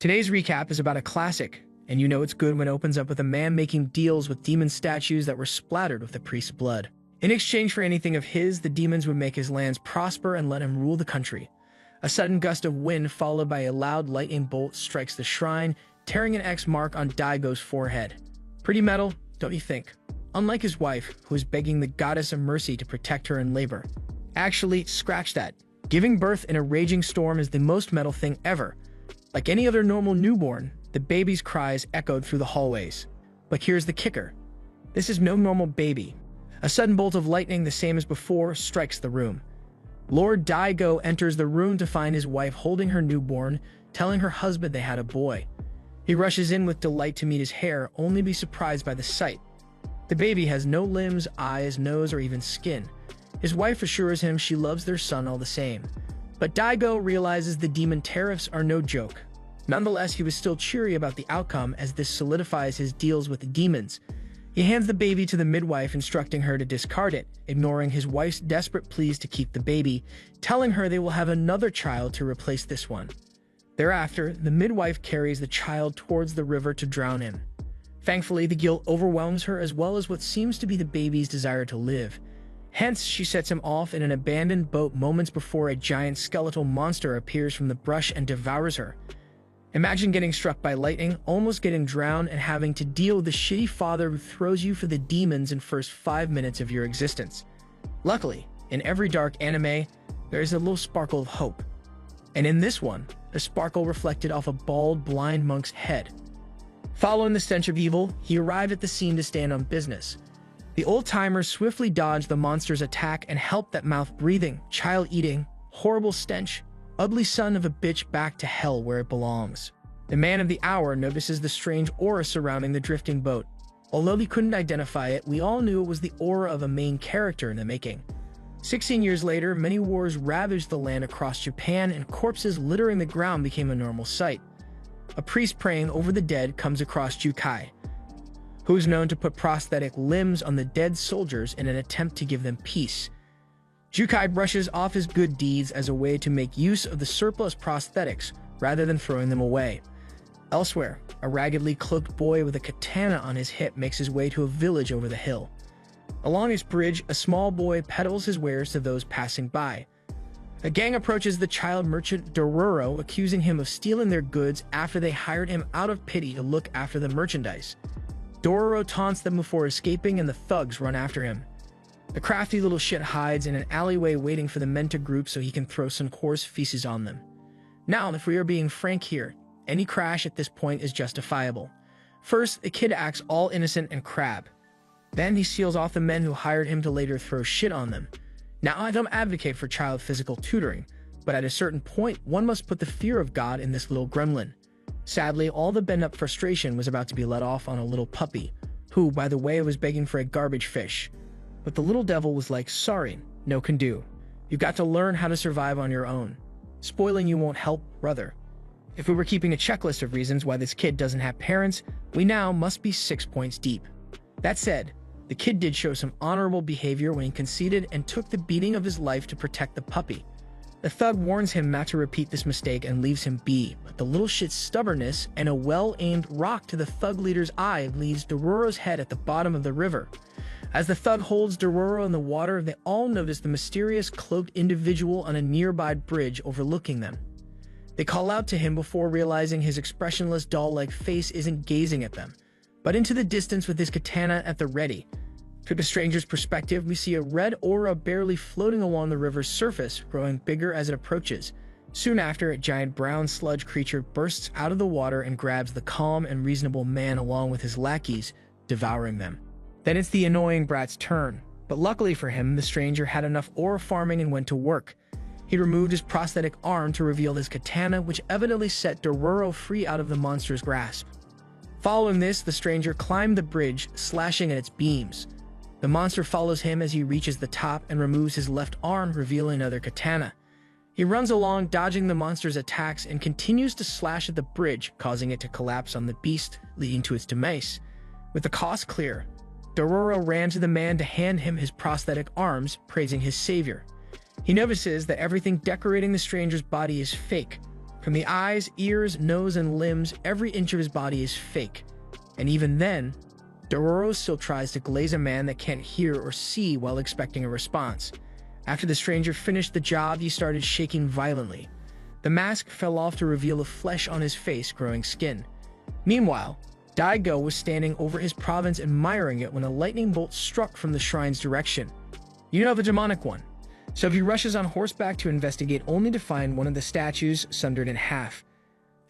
Today's recap is about a classic, and you know it's good when it opens up with a man making deals with demon statues that were splattered with the priest's blood. In exchange for anything of his, the demons would make his lands prosper and let him rule the country. A sudden gust of wind followed by a loud lightning bolt strikes the shrine, tearing an X mark on Daigo's forehead. Pretty metal, don't you think? Unlike his wife, who is begging the goddess of mercy to protect her in labor. Actually, scratch that. Giving birth in a raging storm is the most metal thing ever. Like any other normal newborn, the baby's cries echoed through the hallways. But here's the kicker. This is no normal baby. A sudden bolt of lightning, the same as before, strikes the room. Lord Daigo enters the room to find his wife holding her newborn, telling her husband they had a boy. He rushes in with delight to meet his heir, only to be surprised by the sight. The baby has no limbs, eyes, nose, or even skin. His wife assures him she loves their son all the same. But Daigo realizes the demon tariffs are no joke. Nonetheless, he was still cheery about the outcome, as this solidifies his deals with the demons. He hands the baby to the midwife, instructing her to discard it, ignoring his wife's desperate pleas to keep the baby, telling her they will have another child to replace this one. Thereafter, the midwife carries the child towards the river to drown him. Thankfully, the guilt overwhelms her, as well as what seems to be the baby's desire to live. Hence, she sets him off in an abandoned boat moments before a giant skeletal monster appears from the brush and devours her. Imagine getting struck by lightning, almost getting drowned, and having to deal with the shitty father who throws you for the demons in first 5 minutes of your existence. Luckily, in every dark anime, there is a little sparkle of hope. And in this one, a sparkle reflected off a bald, blind monk's head. Following the stench of evil, he arrived at the scene to stand on business. The old-timer swiftly dodged the monster's attack and helped that mouth-breathing, child-eating, horrible stench, ugly son of a bitch back to hell where it belongs. The man of the hour notices the strange aura surrounding the drifting boat. Although he couldn't identify it, we all knew it was the aura of a main character in the making. 16 years later, many wars ravaged the land across Japan, and corpses littering the ground became a normal sight. A priest praying over the dead comes across Jukai, who is known to put prosthetic limbs on the dead soldiers in an attempt to give them peace. Jukai brushes off his good deeds as a way to make use of the surplus prosthetics rather than throwing them away. Elsewhere, a raggedly cloaked boy with a katana on his hip makes his way to a village over the hill. Along its bridge, a small boy peddles his wares to those passing by. A gang approaches the child merchant Doror, accusing him of stealing their goods after they hired him out of pity to look after the merchandise. Doror taunts them before escaping, and the thugs run after him. The crafty little shit hides in an alleyway waiting for the men to group so he can throw some coarse feces on them. Now, if we are being frank here, any crash at this point is justifiable. First, the kid acts all innocent and crab. Then he seals off the men who hired him to later throw shit on them. Now, I don't advocate for child physical tutoring, but at a certain point, one must put the fear of God in this little gremlin. Sadly, all the bent-up frustration was about to be let off on a little puppy, who, by the way, was begging for a garbage fish. But the little devil was like, sorry, no can do. You've got to learn how to survive on your own. Spoiling you won't help, brother. If we were keeping a checklist of reasons why this kid doesn't have parents, we now must be 6 points deep. That said, the kid did show some honorable behavior when he conceded and took the beating of his life to protect the puppy. The thug warns him not to repeat this mistake and leaves him be, but the little shit's stubbornness and a well-aimed rock to the thug leader's eye leaves Dororo's head at the bottom of the river. As the thug holds Dororo in the water, they all notice the mysterious cloaked individual on a nearby bridge overlooking them. They call out to him before realizing his expressionless doll-like face isn't gazing at them, but into the distance with his katana at the ready. From the stranger's perspective, we see a red aura barely floating along the river's surface, growing bigger as it approaches. Soon after, a giant brown sludge creature bursts out of the water and grabs the calm and reasonable man along with his lackeys, devouring them. Then it's the annoying brat's turn, but luckily for him, the stranger had enough aura farming and went to work. He removed his prosthetic arm to reveal his katana, which evidently set Dororo free out of the monster's grasp. Following this, the stranger climbed the bridge, slashing at its beams. The monster follows him as he reaches the top and removes his left arm, revealing another katana. He runs along, dodging the monster's attacks, and continues to slash at the bridge, causing it to collapse on the beast, leading to its demise. With the cost clear, Dororo ran to the man to hand him his prosthetic arms, praising his savior. He notices that everything decorating the stranger's body is fake, From the eyes, ears, nose, and limbs, every inch of his body is fake. And even then, Doror still tries to glaze a man that can't hear or see while expecting a response. After the stranger finished the job, he started shaking violently. The mask fell off to reveal the flesh on his face growing skin. Meanwhile, Daigo was standing over his province admiring it when a lightning bolt struck from the shrine's direction. You know, the demonic one. So he rushes on horseback to investigate, only to find one of the statues sundered in half.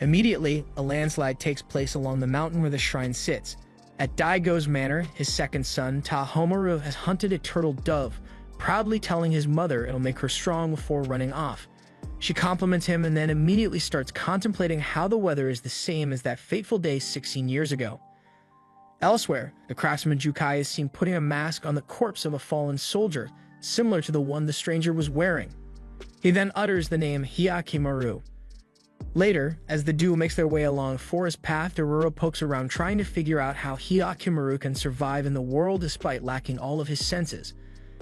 Immediately, a landslide takes place along the mountain where the shrine sits. At Daigo's manor, his second son, Tahomaru, has hunted a turtle dove, proudly telling his mother it'll make her strong before running off. She compliments him and then immediately starts contemplating how the weather is the same as that fateful day 16 years ago. Elsewhere, the craftsman Jukai is seen putting a mask on the corpse of a fallen soldier, similar to the one the stranger was wearing. He then utters the name Hyakimaru. Later, as the duo makes their way along a forest path, Dororo pokes around trying to figure out how Hyakimaru can survive in the world despite lacking all of his senses.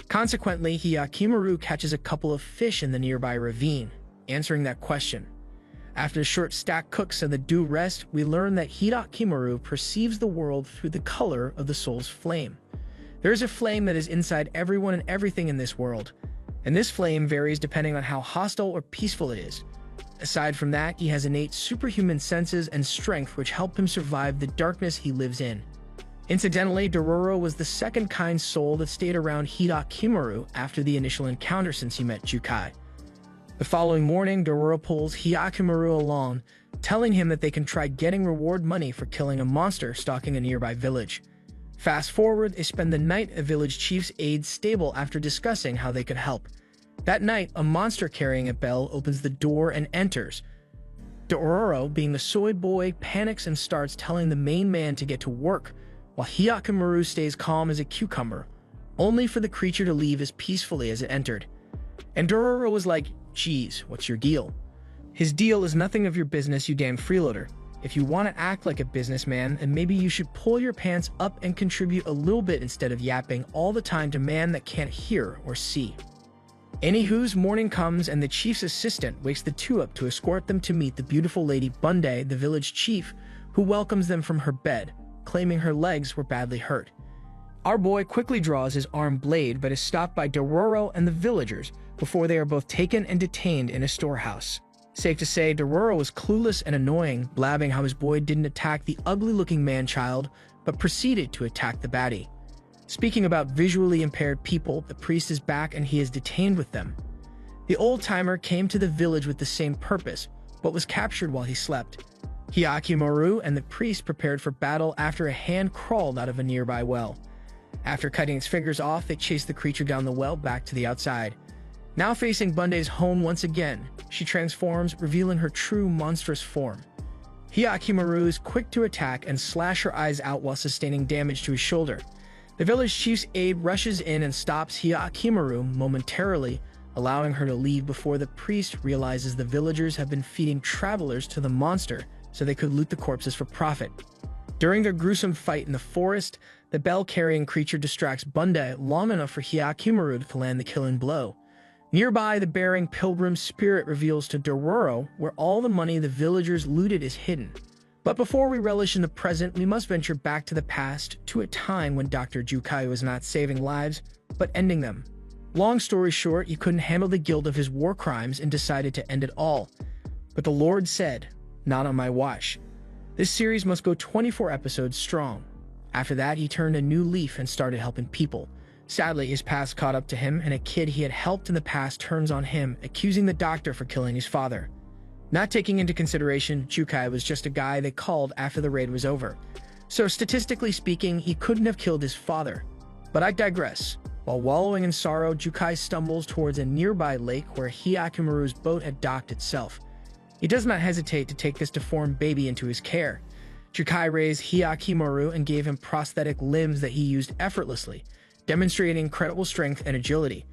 Consequently, Hyakimaru catches a couple of fish in the nearby ravine, answering that question. After a short stack cooks and the duo rest, we learn that Hyakimaru perceives the world through the color of the soul's flame. There is a flame that is inside everyone and everything in this world, and this flame varies depending on how hostile or peaceful it is. Aside from that, he has innate superhuman senses and strength which help him survive the darkness he lives in. Incidentally, Dororo was the second kind soul that stayed around Hyakimaru after the initial encounter since he met Jukai. The following morning, Dororo pulls Hyakimaru along, telling him that they can try getting reward money for killing a monster stalking a nearby village. Fast forward, they spend the night at a village chief's aide stable after discussing how they could help. That night, a monster carrying a bell opens the door and enters. Dororo, being the soy boy, panics and starts telling the main man to get to work, while Hyakimaru stays calm as a cucumber, only for the creature to leave as peacefully as it entered. And Dororo was like, "Geez, what's your deal?" His deal is nothing of your business, you damn freeloader. If you want to act like a businessman, then maybe you should pull your pants up and contribute a little bit instead of yapping all the time to man that can't hear or see. Anywho's, morning comes and the chief's assistant wakes the two up to escort them to meet the beautiful Lady Bunde, the village chief, who welcomes them from her bed, claiming her legs were badly hurt. Our boy quickly draws his arm blade but is stopped by Dororo and the villagers before they are both taken and detained in a storehouse. Safe to say, Dororo was clueless and annoying, blabbing how his boy didn't attack the ugly-looking man-child, but proceeded to attack the baddie. Speaking about visually impaired people, the priest is back and he is detained with them. The old-timer came to the village with the same purpose, but was captured while he slept. Hyakimaru and the priest prepared for battle after a hand crawled out of a nearby well. After cutting its fingers off, they chased the creature down the well back to the outside. Now facing Bunde's home once again, she transforms, revealing her true monstrous form. Hyakimaru is quick to attack and slash her eyes out while sustaining damage to his shoulder. The village chief's aide rushes in and stops Hyakimaru momentarily, allowing her to leave before the priest realizes the villagers have been feeding travelers to the monster so they could loot the corpses for profit. During their gruesome fight in the forest, the bell-carrying creature distracts Bunde long enough for Hyakimaru to land the killing blow. Nearby, the bearing pilgrim spirit reveals to Dororo where all the money the villagers looted is hidden. But before we relish in the present, we must venture back to the past, to a time when Dr. Jukai was not saving lives, but ending them. Long story short, he couldn't handle the guilt of his war crimes and decided to end it all. But the Lord said, "Not on my watch." This series must go 24 episodes strong. After that, he turned a new leaf and started helping people. Sadly, his past caught up to him, and a kid he had helped in the past turns on him, accusing the doctor for killing his father. Not taking into consideration, Jukai was just a guy they called after the raid was over. So statistically speaking, he couldn't have killed his father. But I digress. While wallowing in sorrow, Jukai stumbles towards a nearby lake where Hyakimaru's boat had docked itself. He does not hesitate to take this deformed baby into his care. Jukai raised Hyakimaru and gave him prosthetic limbs that he used effortlessly, demonstrating incredible strength and agility.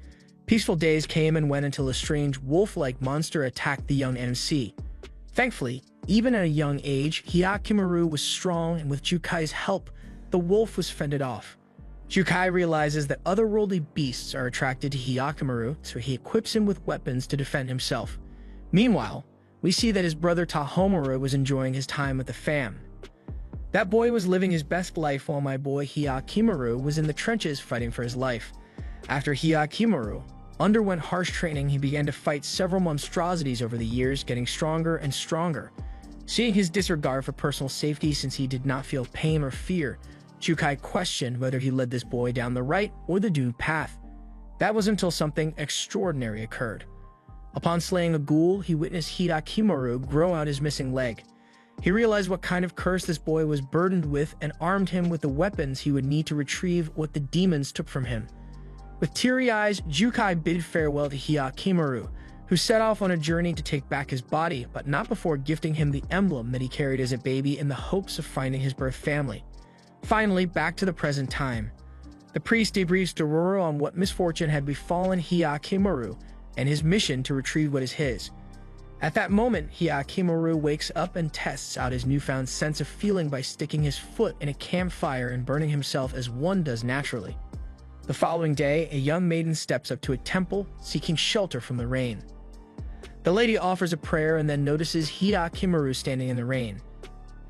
Peaceful days came and went until a strange wolf-like monster attacked the young MC. Thankfully, even at a young age, Hyakimaru was strong, and with Jukai's help, the wolf was fended off. Jukai realizes that otherworldly beasts are attracted to Hyakimaru, so he equips him with weapons to defend himself. Meanwhile, we see that his brother Tahomaru was enjoying his time with the fam. That boy was living his best life while my boy Hyakimaru was in the trenches fighting for his life. After Hyakimaru underwent harsh training, he began to fight several monstrosities over the years, getting stronger and stronger. Seeing his disregard for personal safety since he did not feel pain or fear, Jukai questioned whether he led this boy down the right or the doomed path. That was until something extraordinary occurred. Upon slaying a ghoul, he witnessed Hyakimaru grow out his missing leg. He realized what kind of curse this boy was burdened with and armed him with the weapons he would need to retrieve what the demons took from him. With teary eyes, Jukai bid farewell to Hyakimaru, who set off on a journey to take back his body, but not before gifting him the emblem that he carried as a baby in the hopes of finding his birth family. Finally, back to the present time. The priest debriefs Doror on what misfortune had befallen Hyakimaru and his mission to retrieve what is his. At that moment, Hyakimaru wakes up and tests out his newfound sense of feeling by sticking his foot in a campfire and burning himself as one does naturally. The following day, a young maiden steps up to a temple, seeking shelter from the rain. The lady offers a prayer and then notices Hyakimaru standing in the rain.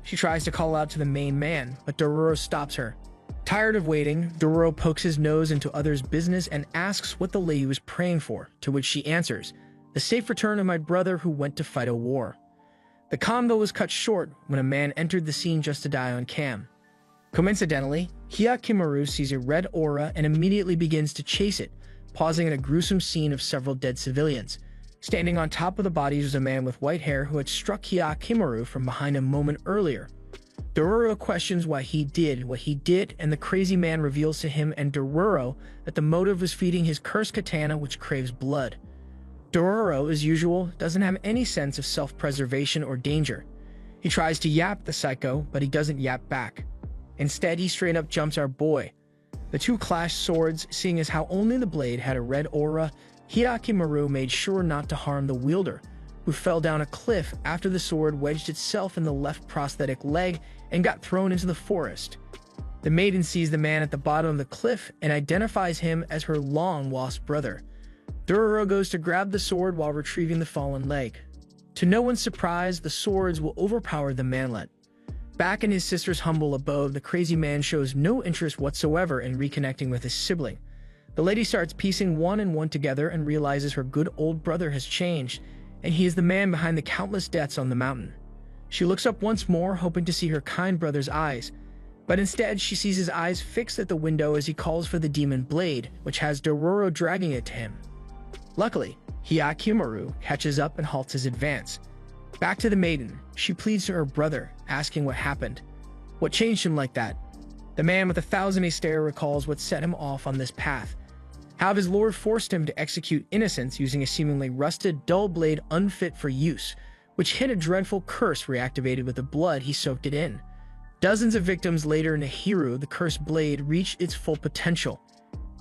She tries to call out to the main man, but Dororo stops her. Tired of waiting, Dororo pokes his nose into others' business and asks what the lady was praying for, to which she answers, "The safe return of my brother who went to fight a war." The convo was cut short when a man entered the scene just to die on cam. Coincidentally, Hyakimaru sees a red aura and immediately begins to chase it, pausing in a gruesome scene of several dead civilians. Standing on top of the bodies was a man with white hair who had struck Hyakimaru from behind a moment earlier. Dororo questions why he did what he did, and the crazy man reveals to him and Dororo that the motive was feeding his cursed katana, which craves blood. Dororo, as usual, doesn't have any sense of self-preservation or danger. He tries to yap the psycho, but he doesn't yap back. Instead, he straight up jumps our boy. The two clashed swords, seeing as how only the blade had a red aura. Hyakimaru made sure not to harm the wielder, who fell down a cliff after the sword wedged itself in the left prosthetic leg and got thrown into the forest. The maiden sees the man at the bottom of the cliff and identifies him as her long-lost brother. Dororo goes to grab the sword while retrieving the fallen leg. To no one's surprise, the swords will overpower the manlet. Back in his sister's humble abode, the crazy man shows no interest whatsoever in reconnecting with his sibling. The lady starts piecing one and one together and realizes her good old brother has changed, and he is the man behind the countless deaths on the mountain. She looks up once more, hoping to see her kind brother's eyes, but instead she sees his eyes fixed at the window as he calls for the demon blade, which has Dororo dragging it to him. Luckily, Hyakimaru catches up and halts his advance. Back to the maiden, she pleads to her brother, asking what happened. What changed him like that? The man with 1,000 stare recalls what set him off on this path. How his lord forced him to execute innocents using a seemingly rusted, dull blade unfit for use, which hid a dreadful curse reactivated with the blood he soaked it in. Dozens of victims later in Nahiru, the cursed blade reached its full potential.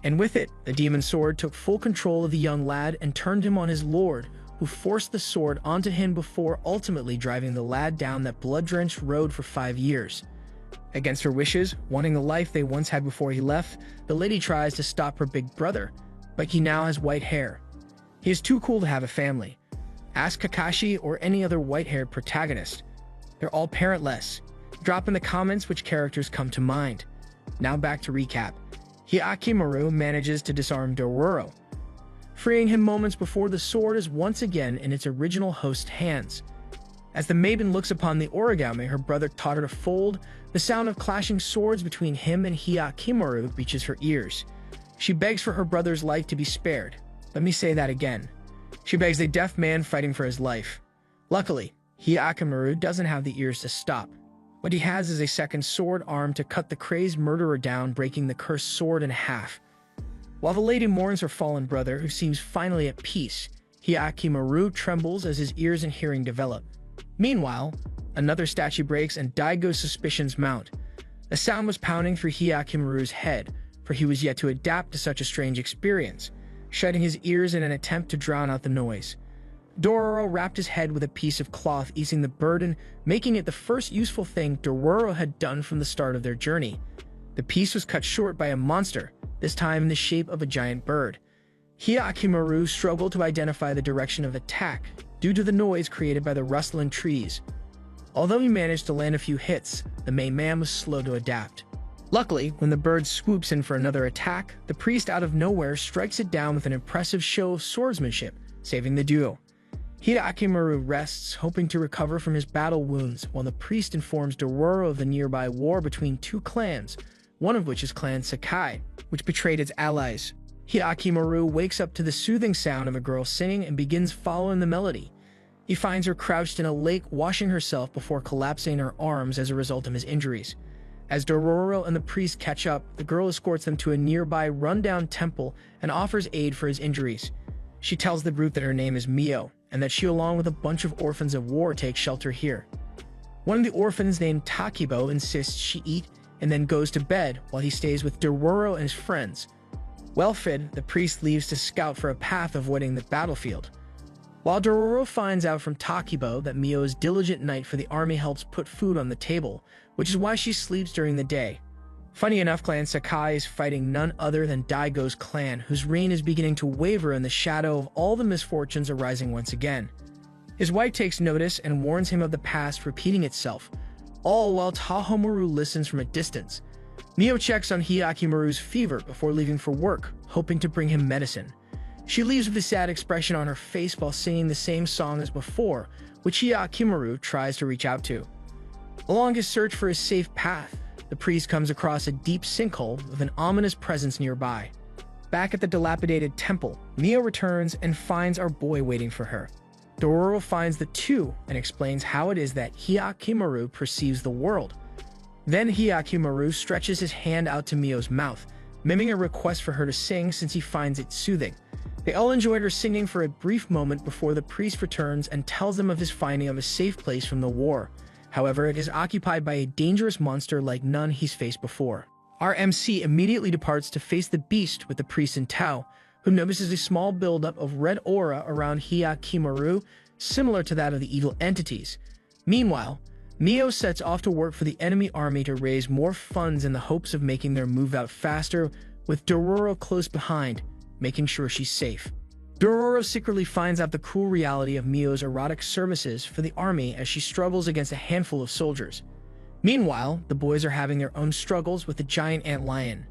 And with it, the demon sword took full control of the young lad and turned him on his lord, who forced the sword onto him before ultimately driving the lad down that blood-drenched road for 5 years. Against her wishes, wanting the life they once had before he left, the lady tries to stop her big brother, but he now has white hair. He is too cool to have a family. Ask Kakashi or any other white-haired protagonist. They're all parentless. Drop in the comments which characters come to mind. Now back to recap. Hyakimaru manages to disarm Dororo, freeing him moments before the sword is once again in its original host's hands. As the maiden looks upon the origami her brother taught her to fold, the sound of clashing swords between him and Hyakimaru reaches her ears. She begs for her brother's life to be spared. Let me say that again. She begs a deaf man fighting for his life. Luckily, Hyakimaru doesn't have the ears to stop. What he has is a second sword arm to cut the crazed murderer down, breaking the cursed sword in half. While the lady mourns her fallen brother, who seems finally at peace, Hyakimaru trembles as his ears and hearing develop. Meanwhile, another statue breaks and Daigo's suspicions mount. A sound was pounding through Hyakimaru's head, for he was yet to adapt to such a strange experience, shutting his ears in an attempt to drown out the noise. Dororo wrapped his head with a piece of cloth, easing the burden, making it the first useful thing Dororo had done from the start of their journey. The piece was cut short by a monster, this time in the shape of a giant bird. Hyakimaru struggled to identify the direction of attack, due to the noise created by the rustling trees. Although he managed to land a few hits, the main man was slow to adapt. Luckily, when the bird swoops in for another attack, the priest out of nowhere strikes it down with an impressive show of swordsmanship, saving the duo. Hirakimaru rests, hoping to recover from his battle wounds, while the priest informs Dororo of the nearby war between two clans, one of which is Clan Sakai, which betrayed its allies. Hirakimaru wakes up to the soothing sound of a girl singing and begins following the melody. He finds her crouched in a lake washing herself before collapsing in her arms as a result of his injuries. As Dororo and the priest catch up, the girl escorts them to a nearby rundown temple and offers aid for his injuries. She tells the group that her name is Mio, and that she, along with a bunch of orphans of war, take shelter here. One of the orphans, named Takibo, insists she eat and then goes to bed while he stays with Dororo and his friends. Well-fed, the priest leaves to scout for a path avoiding the battlefield. While Dororo finds out from Takibo that Mio's diligent knight for the army helps put food on the table, which is why she sleeps during the day. Funny enough, Clan Sakai is fighting none other than Daigo's clan, whose reign is beginning to waver in the shadow of all the misfortunes arising once again. His wife takes notice and warns him of the past repeating itself, all while Tahomaru listens from a distance. Mio checks on Hirakimaru's fever before leaving for work, hoping to bring him medicine. She leaves with a sad expression on her face while singing the same song as before, which Hirakimaru tries to reach out to. Along his search for a safe path, the priest comes across a deep sinkhole with an ominous presence nearby. Back at the dilapidated temple, Mio returns and finds our boy waiting for her. Dororo finds the two and explains how it is that Hirakimaru perceives the world. Then Hirakimaru stretches his hand out to Mio's mouth, mimicking a request for her to sing since he finds it soothing. They all enjoyed her singing for a brief moment before the priest returns and tells them of his finding of a safe place from the war. However, it is occupied by a dangerous monster like none he's faced before. Our MC immediately departs to face the beast with the priest in tow, who notices a small buildup of red aura around Hirakimaru, similar to that of the evil entities. Meanwhile, Mio sets off to work for the enemy army to raise more funds in the hopes of making their move out faster, with Dororo close behind, making sure she's safe. Dororo secretly finds out the cruel reality of Mio's erotic services for the army as she struggles against a handful of soldiers. Meanwhile, the boys are having their own struggles with the giant ant lion.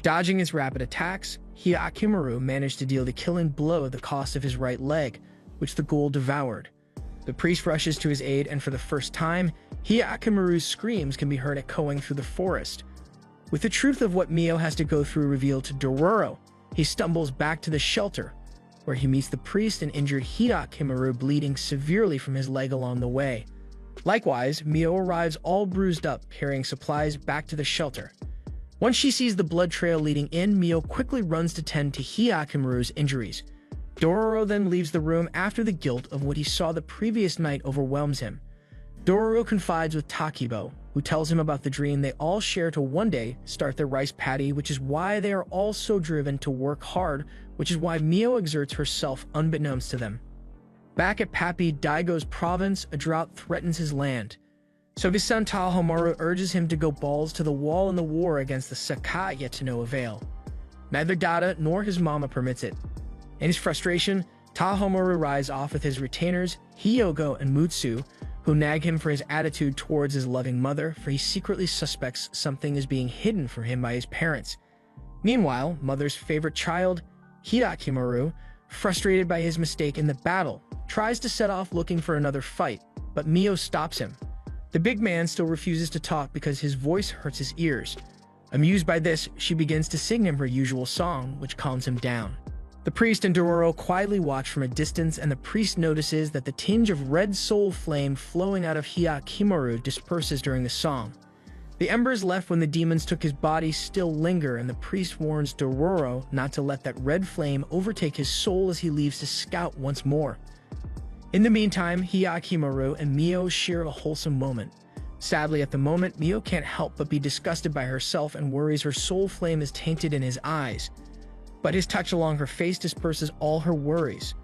Dodging his rapid attacks, Hirakimaru managed to deal the killing blow at the cost of his right leg, which the ghoul devoured. The priest rushes to his aid, and for the first time, Hirakimaru's screams can be heard echoing through the forest. With the truth of what Mio has to go through revealed to Dororo, he stumbles back to the shelter, where he meets the priest and injured Hirakimaru bleeding severely from his leg along the way. Likewise, Mio arrives all bruised up, carrying supplies back to the shelter. Once she sees the blood trail leading in, Mio quickly runs to tend to Hirakimaru's injuries. Dororo then leaves the room after the guilt of what he saw the previous night overwhelms him. Dororo confides with Takibo, who tells him about the dream they all share to one day start their rice paddy, which is why they are all so driven to work hard, which is why Mio exerts herself unbeknownst to them. Back at Papi Daigo's province, a drought threatens his land. So his son Tahomaru urges him to go balls to the wall in the war against the Sakai, yet to no avail. Neither Dada nor his mama permits it. In his frustration, Tahomaru rides off with his retainers, Hyogo and Mutsu, who nag him for his attitude towards his loving mother, for he secretly suspects something is being hidden from him by his parents. Meanwhile, mother's favorite child, Hirakimaru, frustrated by his mistake in the battle, tries to set off looking for another fight, but Mio stops him. The big man still refuses to talk because his voice hurts his ears. Amused by this, she begins to sing him her usual song, which calms him down. The priest and Dororo quietly watch from a distance, and the priest notices that the tinge of red soul flame flowing out of Hirakimaru disperses during the song. The embers left when the demons took his body still linger, and the priest warns Dororo not to let that red flame overtake his soul as he leaves to scout once more. In the meantime, Hirakimaru and Mio share a wholesome moment. Sadly, at the moment, Mio can't help but be disgusted by herself and worries her soul flame is tainted in his eyes. But his touch along her face disperses all her worries.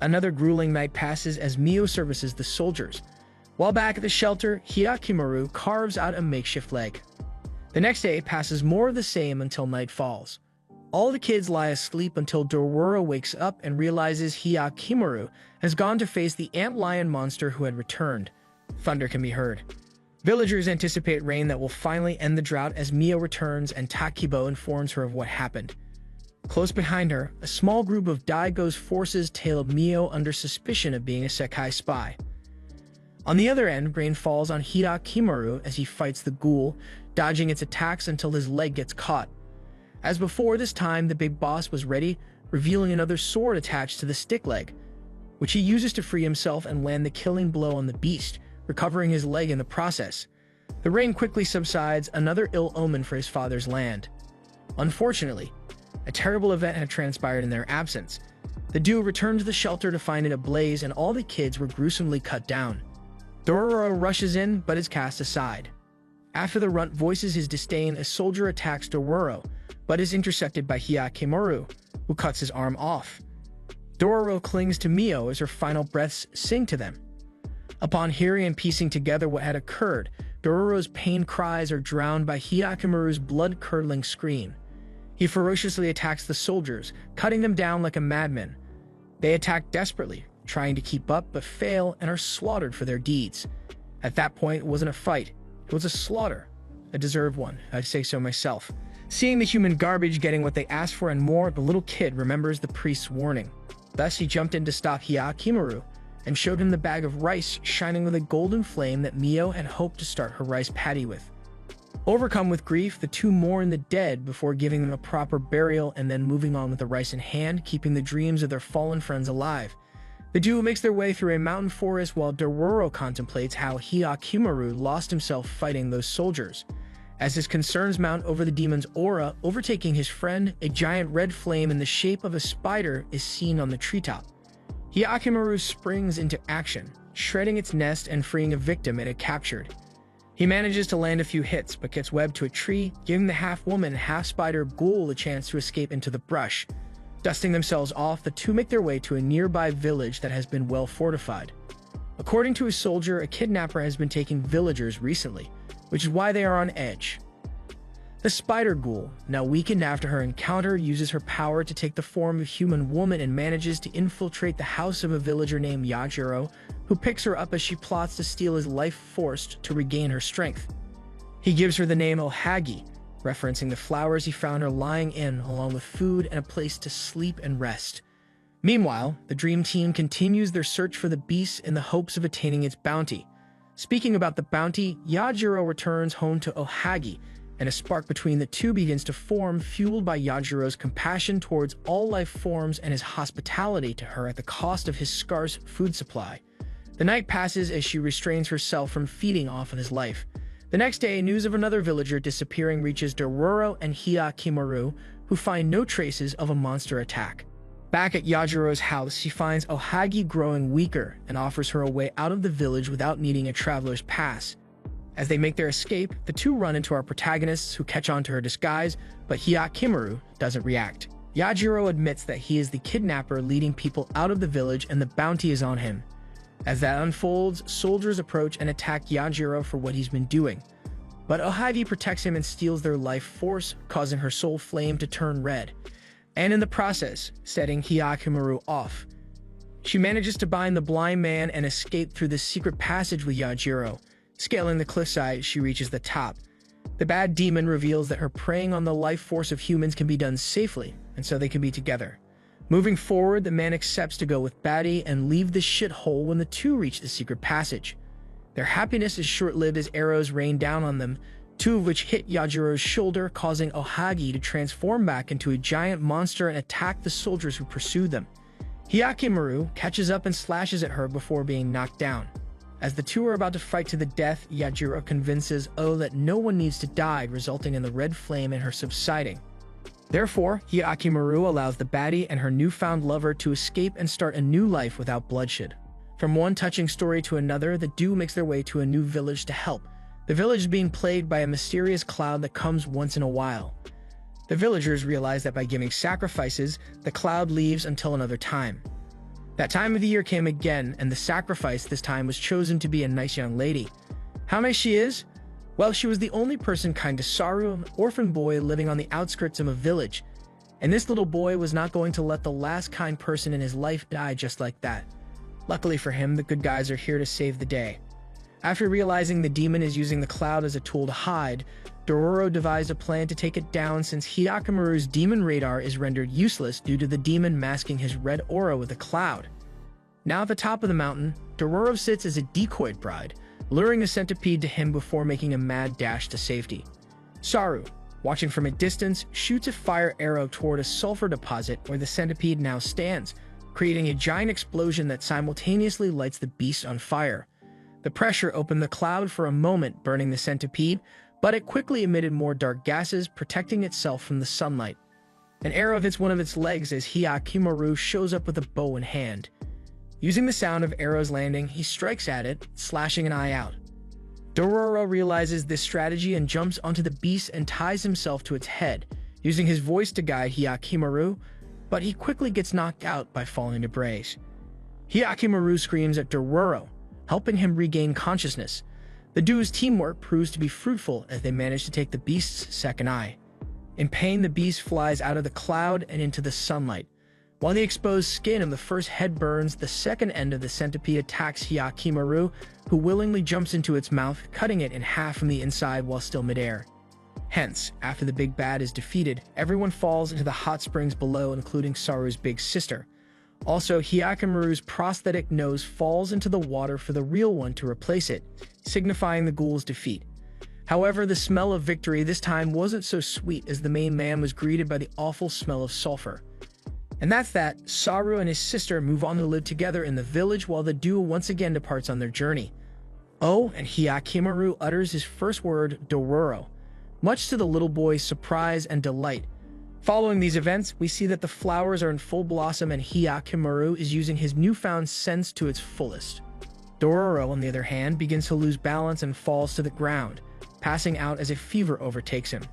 Another grueling night passes as Mio services the soldiers. While back at the shelter, Hirakimaru carves out a makeshift leg. The next day passes more of the same until night falls. All the kids lie asleep until Dororo wakes up and realizes Hyakimaru has gone to face the ant-lion monster who had returned. Thunder can be heard. Villagers anticipate rain that will finally end the drought as Mio returns and Takibo informs her of what happened. Close behind her, a small group of Daigo's forces tailed Mio under suspicion of being a Sekai spy. On the other end, rain falls on Hyakimaru as he fights the ghoul, dodging its attacks until his leg gets caught. As before, this time the big boss was ready, revealing another sword attached to the stick leg, which he uses to free himself and land the killing blow on the beast, recovering his leg in the process. The rain quickly subsides, another ill omen for his father's land. Unfortunately, a terrible event had transpired in their absence. The duo returned to the shelter to find it ablaze and all the kids were gruesomely cut down. Dororo rushes in but is cast aside. After the runt voices his disdain, a soldier attacks Dororo, but is intercepted by Hyakimaru, who cuts his arm off. Dororo clings to Mio as her final breaths sing to them. Upon hearing and piecing together what had occurred, Dororo's pain cries are drowned by Hyakimaru's blood-curdling scream. He ferociously attacks the soldiers, cutting them down like a madman. They attack desperately, trying to keep up but fail and are slaughtered for their deeds. At that point, it wasn't a fight, it was a slaughter. A deserved one, I'd say so myself. Seeing the human garbage getting what they asked for and more, the little kid remembers the priest's warning. Thus, he jumped in to stop Hyakimaru and showed him the bag of rice shining with a golden flame that Mio had hoped to start her rice patty with. Overcome with grief, the two mourn the dead before giving them a proper burial and then moving on with the rice in hand, keeping the dreams of their fallen friends alive. The duo makes their way through a mountain forest while Dororo contemplates how Hyakimaru lost himself fighting those soldiers. As his concerns mount over the demon's aura overtaking his friend, a giant red flame in the shape of a spider is seen on the treetop. Hyakimaru springs into action, shredding its nest and freeing a victim it had captured. He manages to land a few hits but gets webbed to a tree, giving the half-woman, half-spider ghoul a chance to escape into the brush. Dusting themselves off, the two make their way to a nearby village that has been well fortified. According to a soldier, a kidnapper has been taking villagers recently, which is why they are on edge. The spider ghoul, now weakened after her encounter, uses her power to take the form of a human woman and manages to infiltrate the house of a villager named Yajiro, who picks her up as she plots to steal his life force to regain her strength. He gives her the name Ohagi, referencing the flowers he found her lying in, along with food and a place to sleep and rest. Meanwhile, the Dream Team continues their search for the beast in the hopes of attaining its bounty. Speaking about the bounty, Yajiro returns home to Ohagi, and a spark between the two begins to form, fueled by Yajiro's compassion towards all life forms and his hospitality to her at the cost of his scarce food supply. The night passes as she restrains herself from feeding off of his life. The next day, news of another villager disappearing reaches Dororo and Hyakimaru, who find no traces of a monster attack. Back at Yajiro's house, she finds Ohagi growing weaker and offers her a way out of the village without needing a traveler's pass. As they make their escape, the two run into our protagonists who catch on to her disguise, but Hyakimaru doesn't react. Yajiro admits that he is the kidnapper leading people out of the village and the bounty is on him. As that unfolds, soldiers approach and attack Yajiro for what he's been doing. But Ohagi protects him and steals their life force, causing her soul flame to turn red, and in the process, setting Hyakimaru off. She manages to bind the blind man and escape through the secret passage with Yajiro. Scaling the cliffside, she reaches the top. The bad demon reveals that her preying on the life force of humans can be done safely, and so they can be together. Moving forward, the man accepts to go with Batty and leave the shithole when the two reach the secret passage. Their happiness is short-lived as arrows rain down on them, two of which hit Yajiro's shoulder, causing Ohagi to transform back into a giant monster and attack the soldiers who pursue them. Hyakimaru catches up and slashes at her before being knocked down. As the two are about to fight to the death, Yajiro convinces O that no one needs to die, resulting in the red flame and her subsiding. Therefore, Hyakimaru allows the baddie and her newfound lover to escape and start a new life without bloodshed. From one touching story to another, the duo makes their way to a new village to help. The village is being plagued by a mysterious cloud that comes once in a while. The villagers realize that by giving sacrifices, the cloud leaves until another time. That time of the year came again, and the sacrifice this time was chosen to be a nice young lady. How nice she is? Well, she was the only person kind to Saru, an orphan boy living on the outskirts of a village. And this little boy was not going to let the last kind person in his life die just like that. Luckily for him, the good guys are here to save the day. After realizing the demon is using the cloud as a tool to hide, Dororo devised a plan to take it down since Hyakkimaru's demon radar is rendered useless due to the demon masking his red aura with a cloud. Now at the top of the mountain, Dororo sits as a decoyed bride, luring a centipede to him before making a mad dash to safety. Saru, watching from a distance, shoots a fire arrow toward a sulfur deposit where the centipede now stands, creating a giant explosion that simultaneously lights the beast on fire. The pressure opened the cloud for a moment, burning the centipede, but it quickly emitted more dark gases, protecting itself from the sunlight. An arrow hits one of its legs as Hyakkimaru shows up with a bow in hand. Using the sound of arrows landing, he strikes at it, slashing an eye out. Dororo realizes this strategy and jumps onto the beast and ties himself to its head, using his voice to guide Hyakkimaru, but he quickly gets knocked out by falling to brace. Hyakkimaru screams at Dororo, helping him regain consciousness. The duo's teamwork proves to be fruitful as they manage to take the beast's second eye. In pain, the beast flies out of the cloud and into the sunlight. While the exposed skin of the first head burns, the second end of the centipede attacks Hyakkimaru, who willingly jumps into its mouth, cutting it in half from the inside while still midair. Hence, after the big bad is defeated, everyone falls into the hot springs below, including Saru's big sister. Also, Hyakkimaru's prosthetic nose falls into the water for the real one to replace it, signifying the ghoul's defeat. However, the smell of victory this time wasn't so sweet as the main man was greeted by the awful smell of sulfur. And that's that. Saru and his sister move on to live together in the village while the duo once again departs on their journey. Oh, and Hyakkimaru utters his first word, Dororo, much to the little boy's surprise and delight. Following these events, we see that the flowers are in full blossom and Hyakkimaru is using his newfound sense to its fullest. Dororo, on the other hand, begins to lose balance and falls to the ground, passing out as a fever overtakes him.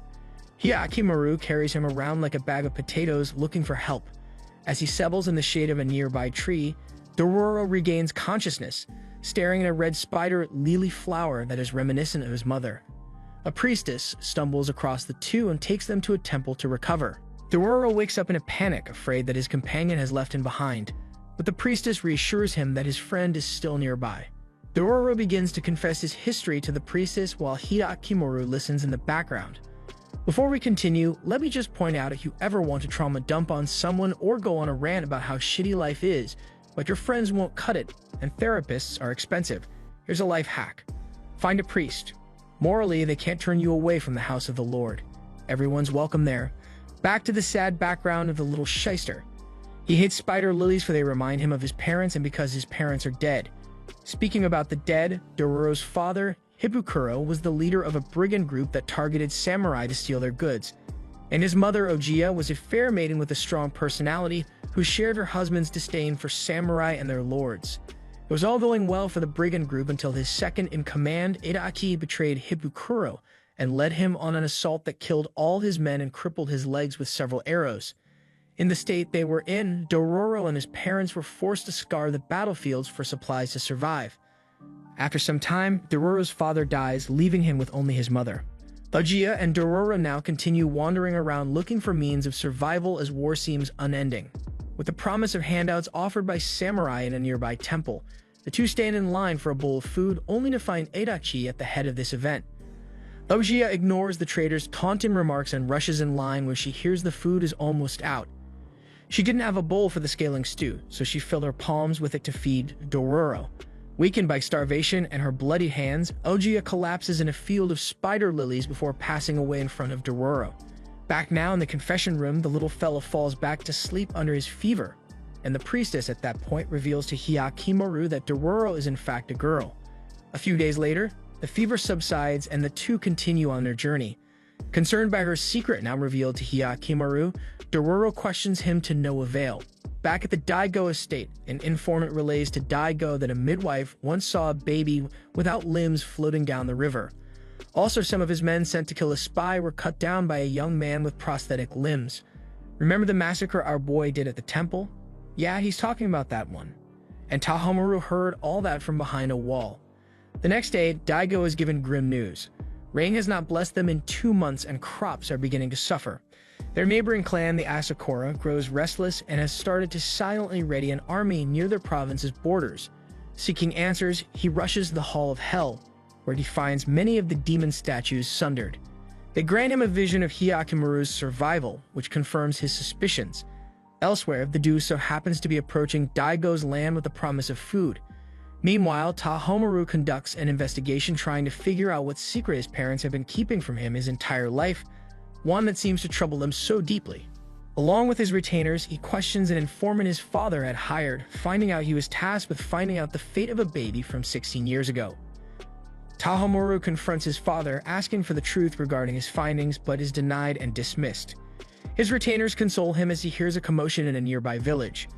Hyakkimaru carries him around like a bag of potatoes looking for help. As he settles in the shade of a nearby tree, Dororo regains consciousness, staring at a red spider lily flower that is reminiscent of his mother. A priestess stumbles across the two and takes them to a temple to recover. Dororo wakes up in a panic, afraid that his companion has left him behind, but the priestess reassures him that his friend is still nearby. Dororo begins to confess his history to the priestess while Hyakkimaru listens in the background. Before we continue, let me just point out, if you ever want to trauma dump on someone or go on a rant about how shitty life is, but your friends won't cut it, and therapists are expensive, here's a life hack. Find a priest. Morally, they can't turn you away from the house of the Lord. Everyone's welcome there. Back to the sad background of the little shyster. He hates spider lilies for they remind him of his parents and because his parents are dead. Speaking about the dead, Dororo's father, Hibukuro, was the leader of a brigand group that targeted samurai to steal their goods. And his mother, Ojiya, was a fair maiden with a strong personality who shared her husband's disdain for samurai and their lords. It was all going well for the brigand group until his second-in-command, Itachi, betrayed Hibukuro and led him on an assault that killed all his men and crippled his legs with several arrows. In the state they were in, Dororo and his parents were forced to scour the battlefields for supplies to survive. After some time, Dororo's father dies, leaving him with only his mother. Ojiya and Dororo now continue wandering around looking for means of survival as war seems unending. With the promise of handouts offered by samurai in a nearby temple, the two stand in line for a bowl of food only to find Itachi at the head of this event. Ojiya ignores the trader's taunting remarks and rushes in line when she hears the food is almost out. She didn't have a bowl for the scaling stew, so she filled her palms with it to feed Dororo. Weakened by starvation and her bloody hands, Ojiya collapses in a field of spider lilies before passing away in front of Dororo. Back now in the confession room, the little fella falls back to sleep under his fever, and the priestess at that point reveals to Hyakkimaru that Dororo is in fact a girl. A few days later, the fever subsides and the two continue on their journey. Concerned by her secret now revealed to Hyakkimaru, Dororo questions him to no avail. Back at the Daigo estate, an informant relays to Daigo that a midwife once saw a baby without limbs floating down the river. Also, some of his men sent to kill a spy were cut down by a young man with prosthetic limbs. Remember the massacre our boy did at the temple? Yeah, he's talking about that one. And Tahomaru heard all that from behind a wall. The next day, Daigo is given grim news. Rain has not blessed them in 2 months and crops are beginning to suffer. Their neighboring clan, the Asakura, grows restless and has started to silently ready an army near their province's borders. Seeking answers, he rushes the Hall of Hell, where he finds many of the demon statues sundered. They grant him a vision of Hyakimaru's survival, which confirms his suspicions. Elsewhere, the duo so happens to be approaching Daigo's land with the promise of food. Meanwhile, Tahomaru conducts an investigation trying to figure out what secret his parents have been keeping from him his entire life, one that seems to trouble them so deeply. Along with his retainers, he questions an informant his father had hired, finding out he was tasked with finding out the fate of a baby from 16 years ago. Tahomaru confronts his father, asking for the truth regarding his findings, but is denied and dismissed. His retainers console him as he hears a commotion in a nearby village.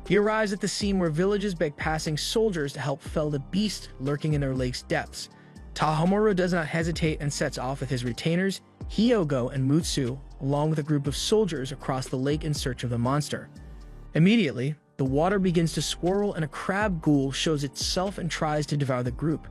He arrives at the scene where villagers beg passing soldiers to help fell the beast lurking in their lake's depths. Tahomaru does not hesitate and sets off with his retainers, Hyogo and Mutsu, along with a group of soldiers across the lake in search of the monster. Immediately, the water begins to swirl and a crab ghoul shows itself and tries to devour the group.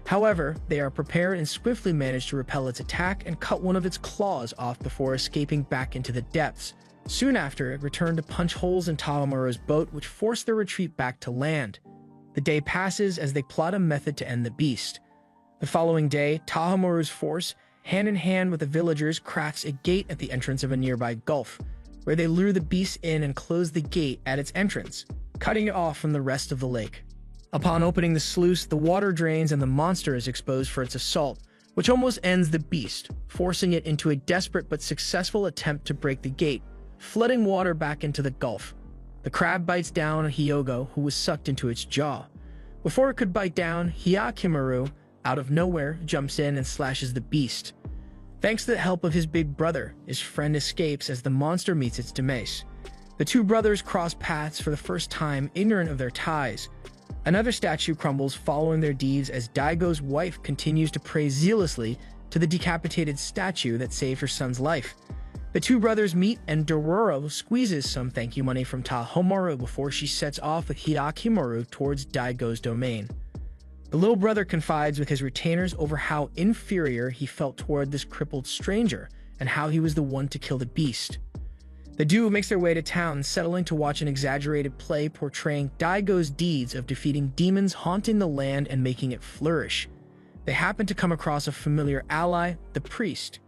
However, they are prepared and swiftly manage to repel its attack and cut one of its claws off before escaping back into the depths. Soon after, it returned to punch holes in Tahomaru's boat, which forced their retreat back to land. The day passes as they plot a method to end the beast. The following day, Tahomaru's force, hand in hand with the villagers, crafts a gate at the entrance of a nearby gulf, where they lure the beast in and close the gate at its entrance, cutting it off from the rest of the lake. Upon opening the sluice, the water drains and the monster is exposed for its assault, which almost ends the beast, forcing it into a desperate but successful attempt to break the gate, flooding water back into the gulf. The crab bites down on Hyogo, who was sucked into its jaw. Before it could bite down, Hyakimaru, out of nowhere, jumps in and slashes the beast. Thanks to the help of his big brother, his friend escapes as the monster meets its demise. The two brothers cross paths for the first time, ignorant of their ties. Another statue crumbles following their deeds as Daigo's wife continues to pray zealously to the decapitated statue that saved her son's life. The two brothers meet and Doror squeezes some thank you money from Tahomaru before she sets off with Hyakimaru towards Daigo's domain. The little brother confides with his retainers over how inferior he felt toward this crippled stranger and how he was the one to kill the beast. The duo makes their way to town, settling to watch an exaggerated play portraying Daigo's deeds of defeating demons haunting the land and making it flourish. They happen to come across a familiar ally, the priest.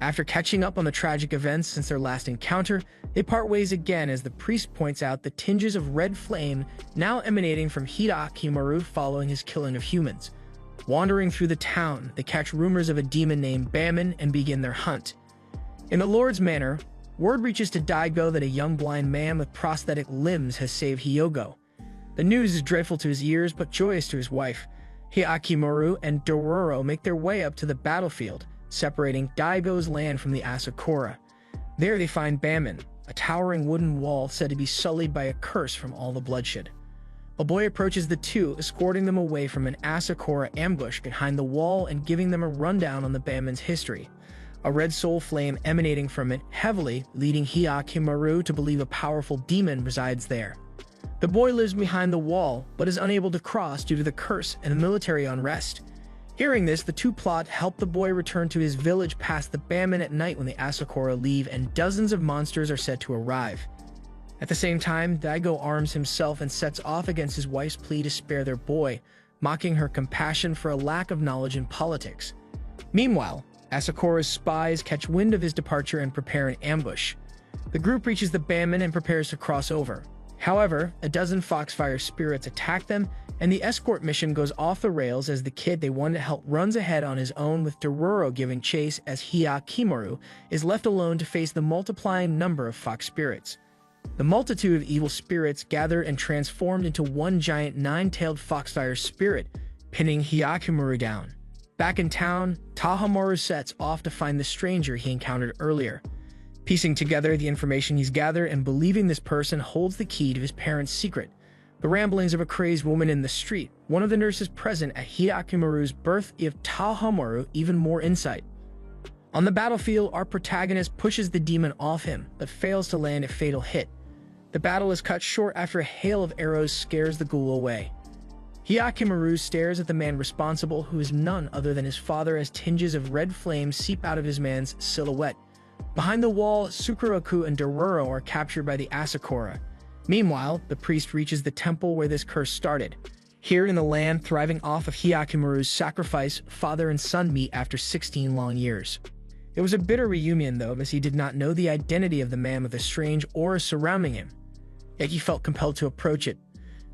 After catching up on the tragic events since their last encounter, they part ways again as the priest points out the tinges of red flame now emanating from Hyakimaru following his killing of humans. Wandering through the town, they catch rumors of a demon named Bamin and begin their hunt. In the Lord's manor, word reaches to Daigo that a young blind man with prosthetic limbs has saved Hyogo. The news is dreadful to his ears but joyous to his wife. Hyakimaru and Dororo make their way up to the battlefield, separating Daigo's land from the Asakura. There they find Bamin, a towering wooden wall said to be sullied by a curse from all the bloodshed. A boy approaches the two, escorting them away from an Asakura ambush behind the wall and giving them a rundown on the Bamin's history. A red soul flame emanating from it heavily, leading Hyakimaru to believe a powerful demon resides there. The boy lives behind the wall, but is unable to cross due to the curse and the military unrest. Hearing this, the two plot help the boy return to his village past the Bamin at night when the Asakura leave and dozens of monsters are said to arrive. At the same time, Daigo arms himself and sets off against his wife's plea to spare their boy, mocking her compassion for a lack of knowledge in politics. Meanwhile, Asakura's spies catch wind of his departure and prepare an ambush. The group reaches the Bamin and prepares to cross over. However, a dozen Foxfire spirits attack them, and the escort mission goes off the rails as the kid they wanted to help runs ahead on his own with Dororo giving chase as Hyakimaru is left alone to face the multiplying number of fox spirits. The multitude of evil spirits gathered and transformed into one giant nine-tailed Foxfire spirit, pinning Hyakimaru down. Back in town, Tahomaru sets off to find the stranger he encountered earlier. Piecing together the information he's gathered and believing this person holds the key to his parents' secret, the ramblings of a crazed woman in the street, one of the nurses present at Hyakimaru's birth, give Tahomaru even more insight. On the battlefield, our protagonist pushes the demon off him, but fails to land a fatal hit. The battle is cut short after a hail of arrows scares the ghoul away. Hyakimaru stares at the man responsible, who is none other than his father, as tinges of red flame seep out of his man's silhouette. Behind the wall, Sukeroku and Dororo are captured by the Asakura. Meanwhile, the priest reaches the temple where this curse started. Here in the land thriving off of Hyakimaru's sacrifice, father and son meet after 16 long years. It was a bitter reunion though, as he did not know the identity of the man with the strange aura surrounding him. Yet he felt compelled to approach it.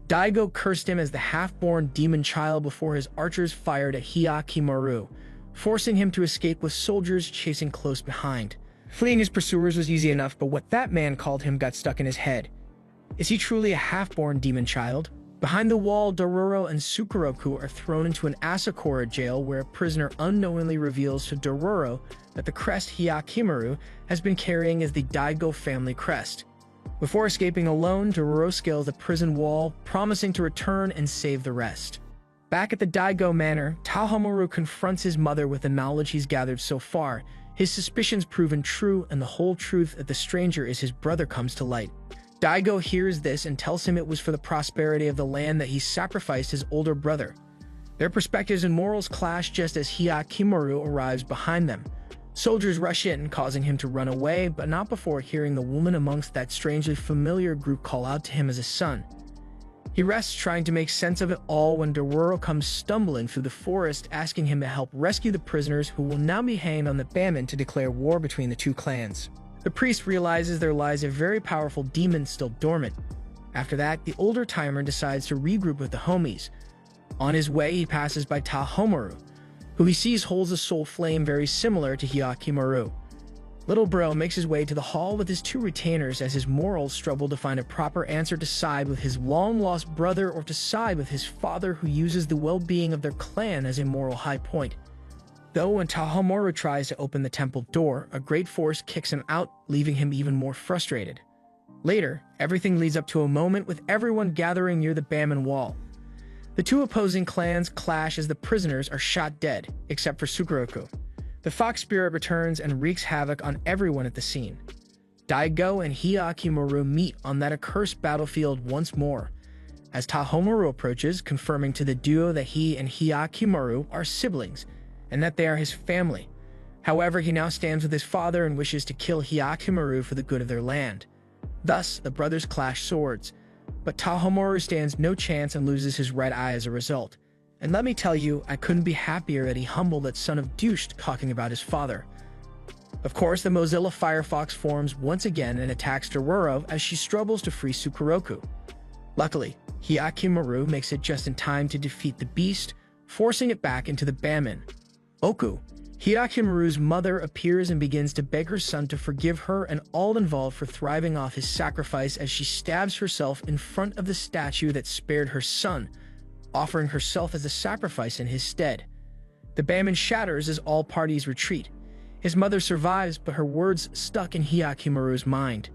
Daigo cursed him as the half-born demon child before his archers fired at Hyakimaru, forcing him to escape with soldiers chasing close behind. Fleeing his pursuers was easy enough, but what that man called him got stuck in his head. Is he truly a half-born demon child? Behind the wall, Dororo and Sukeroku are thrown into an Asakura jail where a prisoner unknowingly reveals to Dororo that the crest Hyakimaru has been carrying is the Daigo family crest. Before escaping alone, Dororo scales the prison wall, promising to return and save the rest. Back at the Daigo manor, Tahomaru confronts his mother with the knowledge he's gathered so far. His suspicions proven true, and the whole truth that the stranger is his brother comes to light. Daigo hears this and tells him it was for the prosperity of the land that he sacrificed his older brother. Their perspectives and morals clash just as Hyakimaru arrives behind them. Soldiers rush in, causing him to run away, but not before hearing the woman amongst that strangely familiar group call out to him as a son. He rests trying to make sense of it all when Dororo comes stumbling through the forest, asking him to help rescue the prisoners who will now be hanged on the bammen to declare war between the two clans. The priest realizes there lies a very powerful demon still dormant. After that, the older timer decides to regroup with the homies. On his way, he passes by Tahomaru, who he sees holds a soul flame very similar to Hyakimaru. Little bro makes his way to the hall with his two retainers as his morals struggle to find a proper answer to side with his long-lost brother or to side with his father, who uses the well-being of their clan as a moral high point. Though when Tahomaru tries to open the temple door, a great force kicks him out, leaving him even more frustrated. Later, everything leads up to a moment with everyone gathering near the bammen wall. The two opposing clans clash as the prisoners are shot dead, except for Sukeroku. The fox spirit returns and wreaks havoc on everyone at the scene. Daigo and Hyakimaru meet on that accursed battlefield once more, as Tahomaru approaches, confirming to the duo that he and Hyakimaru are siblings, and that they are his family. However, he now stands with his father and wishes to kill Hyakimaru for the good of their land. Thus, the brothers clash swords, but Tahomaru stands no chance and loses his right eye as a result. And let me tell you, I couldn't be happier that he humbled that son of douche talking about his father. Of course, the Mozilla Firefox forms once again and attacks Dororo as she struggles to free Sukeroku. Luckily, Hyakimaru makes it just in time to defeat the beast, forcing it back into the bammen. Oku, Hyakimaru's mother, appears and begins to beg her son to forgive her and all involved for thriving off his sacrifice as she stabs herself in front of the statue that spared her son, offering herself as a sacrifice in his stead. The bammen shatters as all parties retreat. His mother survives, but her words stuck in Hyakimaru's mind.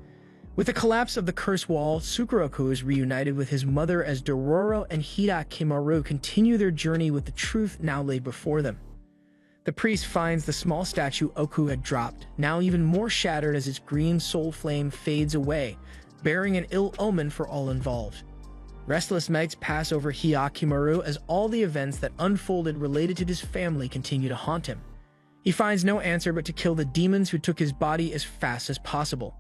With the collapse of the curse wall, Sukeroku is reunited with his mother as Dororo and Hyakimaru continue their journey with the truth now laid before them. The priest finds the small statue Oku had dropped, now even more shattered as its green soul flame fades away, bearing an ill omen for all involved. Restless nights pass over Hyakimaru as all the events that unfolded related to his family continue to haunt him. He finds no answer but to kill the demons who took his body as fast as possible.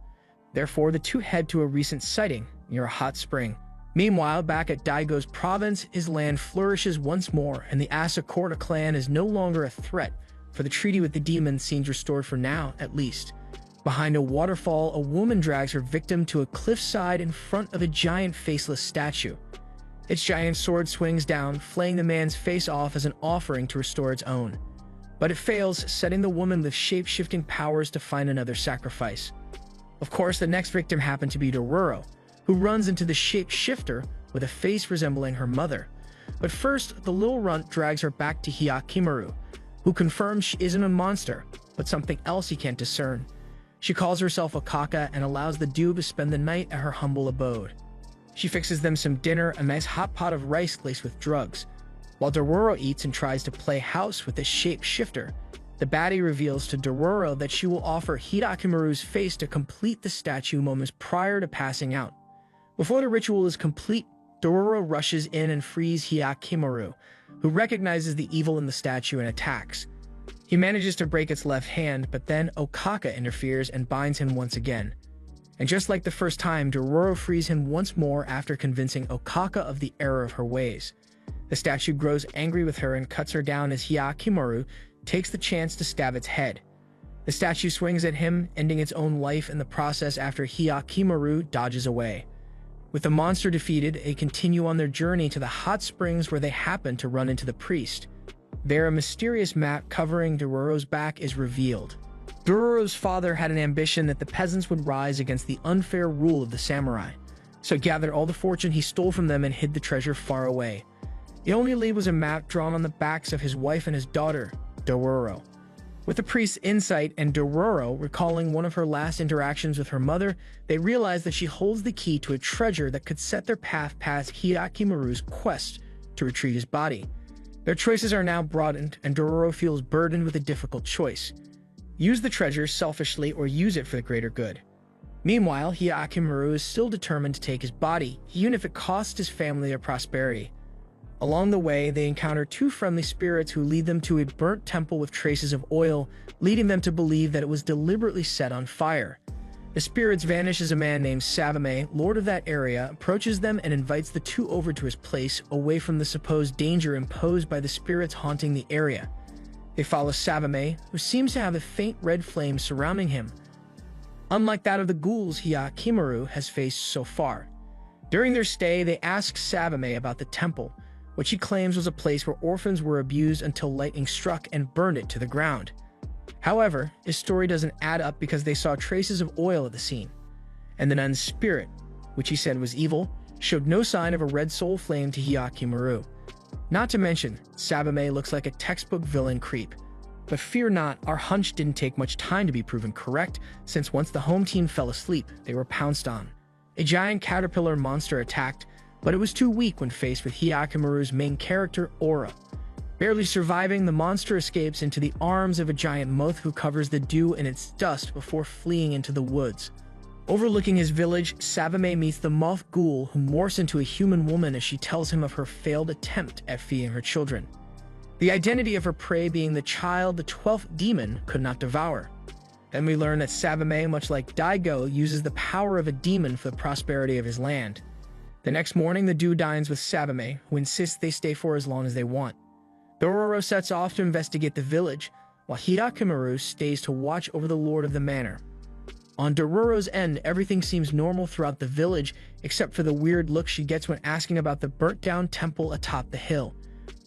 Therefore, the two head to a recent sighting near a hot spring. Meanwhile, back at Daigo's province, his land flourishes once more, and the Asakura clan is no longer a threat, for the treaty with the demons seems restored for now, at least. Behind a waterfall, a woman drags her victim to a cliffside in front of a giant faceless statue. Its giant sword swings down, flaying the man's face off as an offering to restore its own. But it fails, setting the woman with shape-shifting powers to find another sacrifice. Of course, the next victim happened to be Dororo, who runs into the shape-shifter with a face resembling her mother. But first, the little runt drags her back to Hyakimaru, who confirms she isn't a monster, but something else he can't discern. She calls herself Okaka and allows the duo to spend the night at her humble abode. She fixes them some dinner, a nice hot pot of rice laced with drugs. While Dororo eats and tries to play house with the shape-shifter, the baddie reveals to Dororo that she will offer Hyakimaru's face to complete the statue moments prior to passing out. Before the ritual is complete, Dororo rushes in and frees Hyakimaru, who recognizes the evil in the statue and attacks. He manages to break its left hand, but then Okaka interferes and binds him once again. And just like the first time, Dororo frees him once more after convincing Okaka of the error of her ways. The statue grows angry with her and cuts her down as Hyakimaru takes the chance to stab its head. The statue swings at him, ending its own life in the process after Hyakimaru dodges away. With the monster defeated, they continue on their journey to the hot springs where they happen to run into the priest. There, a mysterious map covering Dororo's back is revealed. Dororo's father had an ambition that the peasants would rise against the unfair rule of the samurai, so gathered all the fortune he stole from them and hid the treasure far away. The only lead was a map drawn on the backs of his wife and his daughter, Dororo. With the priest's insight and Dororo recalling one of her last interactions with her mother, they realize that she holds the key to a treasure that could set their path past Hyakimaru's quest to retrieve his body. Their choices are now broadened, and Dororo feels burdened with a difficult choice. Use the treasure selfishly or use it for the greater good. Meanwhile, Hyakimaru is still determined to take his body, even if it costs his family their prosperity. Along the way, they encounter two friendly spirits who lead them to a burnt temple with traces of oil, leading them to believe that it was deliberately set on fire. The spirits vanish as a man named Savame, lord of that area, approaches them and invites the two over to his place, away from the supposed danger imposed by the spirits haunting the area. They follow Savame, who seems to have a faint red flame surrounding him, unlike that of the ghouls Hyakimaru has faced so far. During their stay, they ask Savame about the temple, which he claims was a place where orphans were abused until lightning struck and burned it to the ground. However, his story doesn't add up because they saw traces of oil at the scene, and the nun's spirit, which he said was evil, showed no sign of a red soul flame to Hyakimaru. Not to mention, Savame looks like a textbook villain creep. But fear not, our hunch didn't take much time to be proven correct, since once the home team fell asleep, they were pounced on. A giant caterpillar monster attacked, but it was too weak when faced with Hyakimaru's main character, Aura. Barely surviving, the monster escapes into the arms of a giant moth who covers the dew in its dust before fleeing into the woods. Overlooking his village, Savame meets the moth ghoul who morphs into a human woman as she tells him of her failed attempt at feeding her children. The identity of her prey being the child the 12th demon could not devour. Then we learn that Savame, much like Daigo, uses the power of a demon for the prosperity of his land. The next morning, the duo dines with Savame, who insists they stay for as long as they want. Dororo sets off to investigate the village, while Hyakimaru stays to watch over the lord of the manor. On Dororo's end, everything seems normal throughout the village, except for the weird look she gets when asking about the burnt-down temple atop the hill.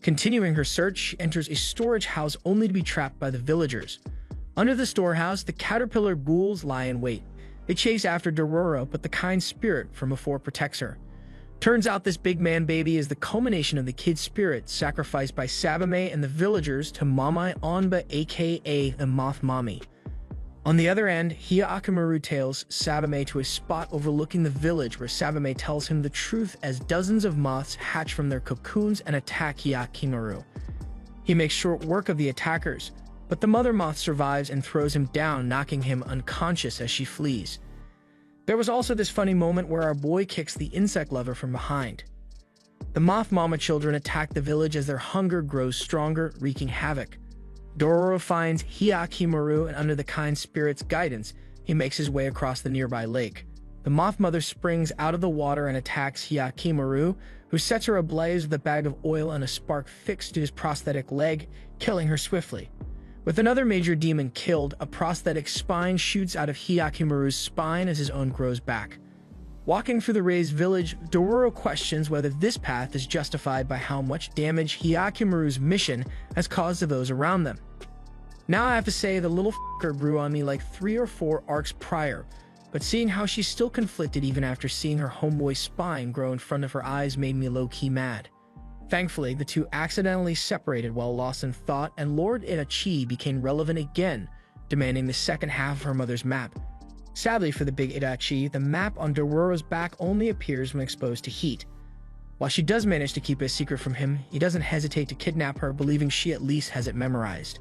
Continuing her search, she enters a storage house only to be trapped by the villagers. Under the storehouse, the caterpillar ghouls lie in wait. They chase after Dororo, but the kind spirit from before protects her. Turns out this big man baby is the culmination of the kid's spirit sacrificed by Savame and the villagers to Mamai Onba, aka the Moth Mommy. On the other end, Hyakimaru tails Savame to a spot overlooking the village where Savame tells him the truth as dozens of moths hatch from their cocoons and attack Hyakimaru. He makes short work of the attackers, but the mother moth survives and throws him down, knocking him unconscious as she flees. There was also this funny moment where our boy kicks the insect lover from behind. The Moth Mama children attack the village as their hunger grows stronger, wreaking havoc. Dororo finds Hyakimaru, and under the kind spirit's guidance, he makes his way across the nearby lake. The Moth Mother springs out of the water and attacks Hyakimaru, who sets her ablaze with a bag of oil and a spark fixed to his prosthetic leg, killing her swiftly. With another major demon killed, a prosthetic spine shoots out of Hyakimaru's spine as his own grows back. Walking through the raised village, Dororo questions whether this path is justified by how much damage Hyakimaru's mission has caused to those around them. Now I have to say the little f***er grew on me like 3 or 4 arcs prior, but seeing how she's still conflicted even after seeing her homeboy's spine grow in front of her eyes made me low-key mad. Thankfully, the two accidentally separated while lost in thought, and Lord Itachi became relevant again, demanding the second half of her mother's map. Sadly for the big Itachi, the map on Dororo's back only appears when exposed to heat. While she does manage to keep it a secret from him, he doesn't hesitate to kidnap her, believing she at least has it memorized.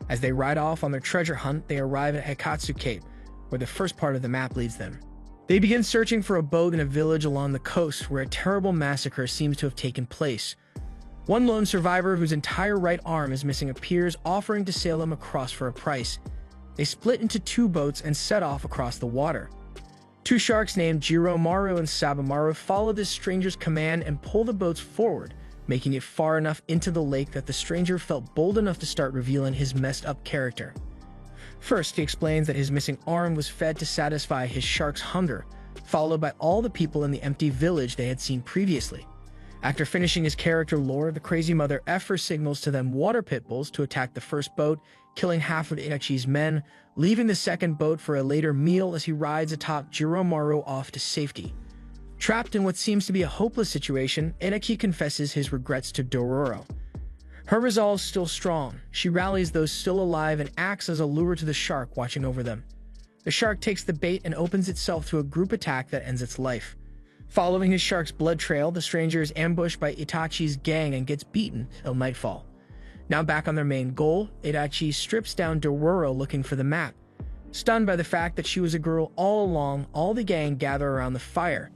As they ride off on their treasure hunt, they arrive at Hekatsu Cape, where the first part of the map leads them. They begin searching for a boat in a village along the coast where a terrible massacre seems to have taken place. One lone survivor whose entire right arm is missing appears, offering to sail him across for a price. They split into two boats and set off across the water. Two sharks named Jiromaru and Sabamaru follow this stranger's command and pull the boats forward, making it far enough into the lake that the stranger felt bold enough to start revealing his messed-up character. First, he explains that his missing arm was fed to satisfy his shark's hunger, followed by all the people in the empty village they had seen previously. After finishing his character lore, the crazy mother effer signals to them water pit bulls to attack the first boat, killing half of Itachi's men, leaving the second boat for a later meal as he rides atop Jiromaru off to safety. Trapped in what seems to be a hopeless situation, Itachi confesses his regrets to Dororo. Her resolve is still strong. She rallies those still alive and acts as a lure to the shark watching over them. The shark takes the bait and opens itself to a group attack that ends its life. Following his shark's blood trail, the stranger is ambushed by Itachi's gang and gets beaten till nightfall. Now back on their main goal, Itachi strips down Dororo looking for the map. Stunned by the fact that she was a girl all along, all the gang gather around the fire.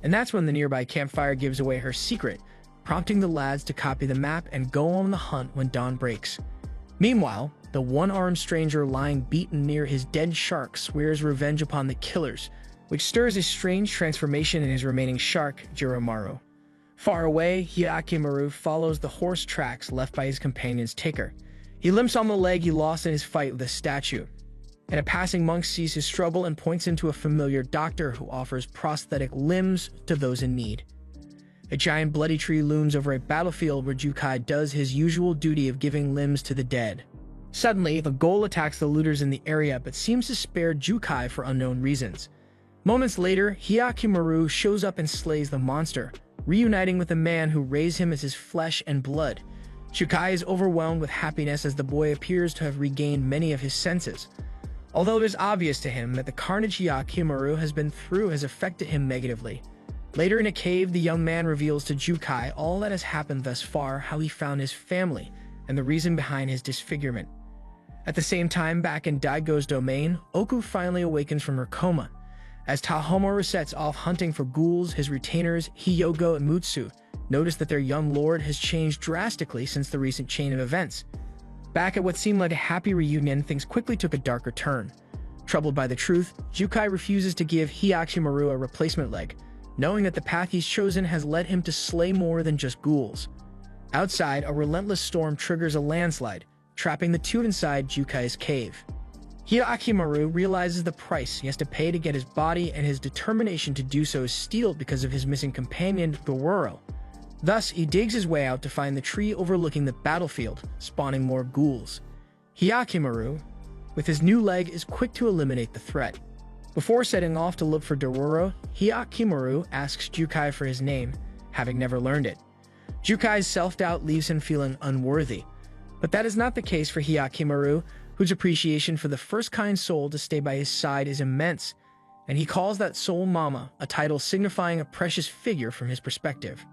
And that's when the nearby campfire gives away her secret, prompting the lads to copy the map and go on the hunt when dawn breaks. Meanwhile, the one-armed stranger lying beaten near his dead shark swears revenge upon the killers, which stirs a strange transformation in his remaining shark, Jiromaru. Far away, Hyakimaru follows the horse tracks left by his companion's taker. He limps on the leg he lost in his fight with a statue, and a passing monk sees his struggle and points him to a familiar doctor who offers prosthetic limbs to those in need. A giant bloody tree looms over a battlefield where Jukai does his usual duty of giving limbs to the dead. Suddenly, the ghoul attacks the looters in the area but seems to spare Jukai for unknown reasons. Moments later, Hyakimaru shows up and slays the monster, reuniting with the man who raised him as his flesh and blood. Jukai is overwhelmed with happiness as the boy appears to have regained many of his senses. Although it is obvious to him that the carnage Hyakimaru has been through has affected him negatively. Later in a cave, the young man reveals to Jukai all that has happened thus far, how he found his family, and the reason behind his disfigurement. At the same time, back in Daigo's domain, Oku finally awakens from her coma. As Tahomaru sets off hunting for ghouls, his retainers, Hyogo and Mutsu, notice that their young lord has changed drastically since the recent chain of events. Back at what seemed like a happy reunion, things quickly took a darker turn. Troubled by the truth, Jukai refuses to give Hyakimaru a replacement leg, knowing that the path he's chosen has led him to slay more than just ghouls. Outside, a relentless storm triggers a landslide, trapping the two inside Jukai's cave. Hyakimaru realizes the price he has to pay to get his body, and his determination to do so is steeled because of his missing companion, Dororo. Thus, he digs his way out to find the tree overlooking the battlefield, spawning more ghouls. Hyakimaru, with his new leg, is quick to eliminate the threat. Before setting off to look for Dororo, Hyakimaru asks Jukai for his name, having never learned it. Jukai's self-doubt leaves him feeling unworthy. But that is not the case for Hyakimaru, whose appreciation for the first kind soul to stay by his side is immense, and he calls that soul Mama, a title signifying a precious figure from his perspective.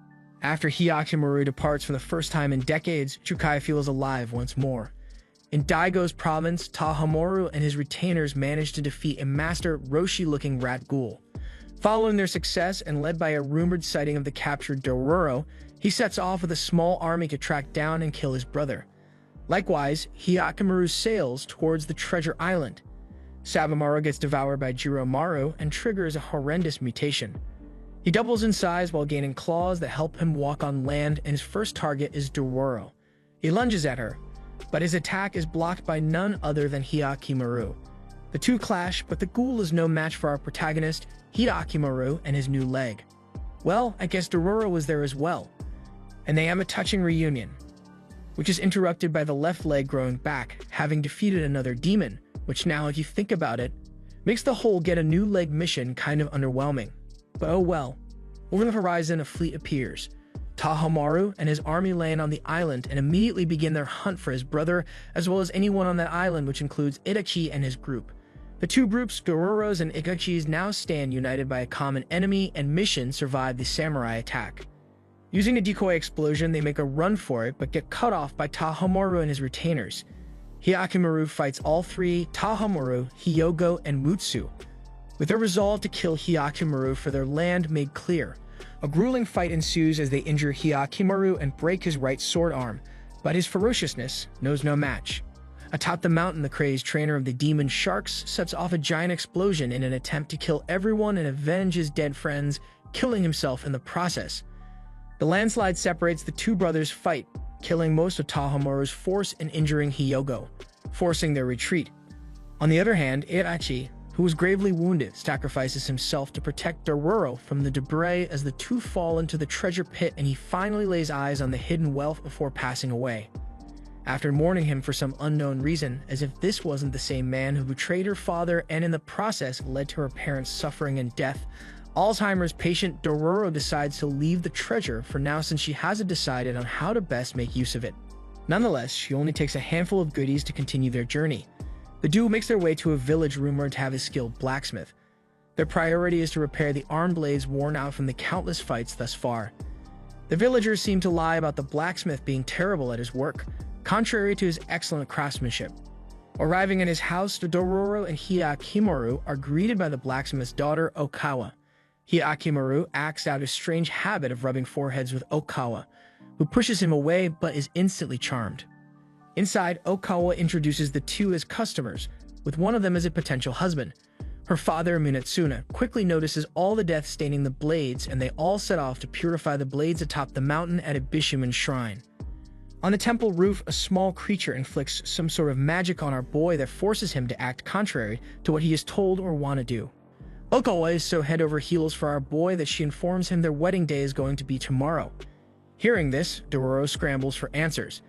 After Hyakimaru departs for the first time in decades, Jukai feels alive once more. In Daigo's province, Tahomaru and his retainers manage to defeat a master Roshi-looking rat ghoul. Following their success and led by a rumored sighting of the captured Dororo, he sets off with a small army to track down and kill his brother. Likewise, Hyakimaru sails towards the treasure island. Sabamaru gets devoured by Jiromaru and triggers a horrendous mutation. He doubles in size while gaining claws that help him walk on land, and his first target is Dororo. He lunges at her, but his attack is blocked by none other than Hyakimaru. The two clash, but the ghoul is no match for our protagonist, Hyakimaru, and his new leg. Well, I guess Dororo was there as well, and they have a touching reunion, which is interrupted by the left leg growing back, having defeated another demon, which now, if you think about it, makes the whole get a new leg mission kind of underwhelming. But oh well. Over the horizon, a fleet appears. Tahomaru and his army land on the island and immediately begin their hunt for his brother, as well as anyone on that island, which includes Itachi and his group. The two groups, Dororo's and Itachi's, now stand united by a common enemy, and mission survive the samurai attack. Using a decoy explosion, they make a run for it, but get cut off by Tahomaru and his retainers. Hyakimaru fights all three, Tahomaru, Hyogo, and Mutsu, with their resolve to kill Hyakimaru for their land made clear. A grueling fight ensues as they injure Hyakimaru and break his right sword arm, but his ferociousness knows no match. Atop the mountain, the crazed trainer of the demon sharks sets off a giant explosion in an attempt to kill everyone and avenge his dead friends, killing himself in the process. The landslide separates the two brothers' fight, killing most of Tahomaru's force and injuring Hyogo, forcing their retreat. On the other hand, Irachi, who was gravely wounded, sacrifices himself to protect Dororo from the debris as the two fall into the treasure pit and he finally lays eyes on the hidden wealth before passing away. After mourning him for some unknown reason, as if this wasn't the same man who betrayed her father and in the process led to her parents' suffering and death, Alzheimer's patient Dororo decides to leave the treasure for now since she hasn't decided on how to best make use of it. Nonetheless, she only takes a handful of goodies to continue their journey. The duo makes their way to a village rumored to have a skilled blacksmith. Their priority is to repair the arm blades worn out from the countless fights thus far. The villagers seem to lie about the blacksmith being terrible at his work, contrary to his excellent craftsmanship. Arriving at his house, Dororo and Hyakimaru are greeted by the blacksmith's daughter, Okawa. Hyakimaru acts out his strange habit of rubbing foreheads with Okawa, who pushes him away but is instantly charmed. Inside, Okawa introduces the two as customers, with one of them as a potential husband. Her father, Munetsuna, quickly notices all the death staining the blades and they all set off to purify the blades atop the mountain at a Bishuman shrine. On the temple roof, a small creature inflicts some sort of magic on our boy that forces him to act contrary to what he is told or want to do. Okawa is so head over heels for our boy that she informs him their wedding day is going to be tomorrow. Hearing this, Dororo scrambles for answers,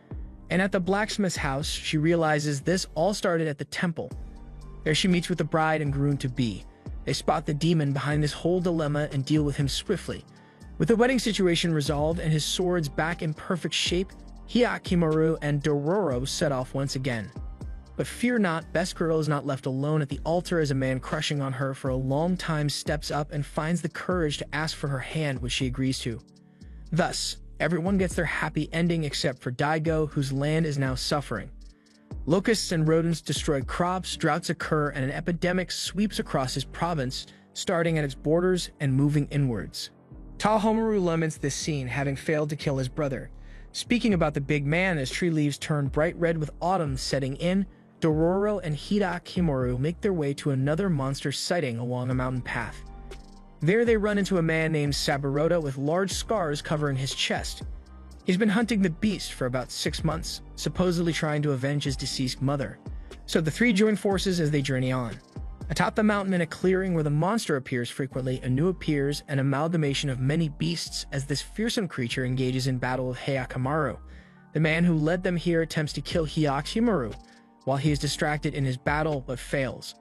and at the blacksmith's house, she realizes this all started at the temple. There she meets with the bride and groom-to-be. They spot the demon behind this whole dilemma and deal with him swiftly. With the wedding situation resolved and his swords back in perfect shape, Hyakimaru and Dororo set off once again. But fear not, Best Girl is not left alone at the altar as a man crushing on her for a long time steps up and finds the courage to ask for her hand, which she agrees to. Thus, everyone gets their happy ending except for Daigo, whose land is now suffering. Locusts and rodents destroy crops, droughts occur, and an epidemic sweeps across his province, starting at its borders and moving inwards. Tahomaru laments this scene, having failed to kill his brother. Speaking about the big man as tree leaves turn bright red with autumn setting in, Dororo and Hyakimaru make their way to another monster sighting along a mountain path. There they run into a man named Saburota with large scars covering his chest. He's been hunting the beast for about 6 months, supposedly trying to avenge his deceased mother. So the three join forces as they journey on. Atop the mountain in a clearing where the monster appears frequently, anew appears an amalgamation of many beasts as this fearsome creature engages in battle with Hyakimaru. The man who led them here attempts to kill Hyakimaru, while he is distracted in his battle but fails.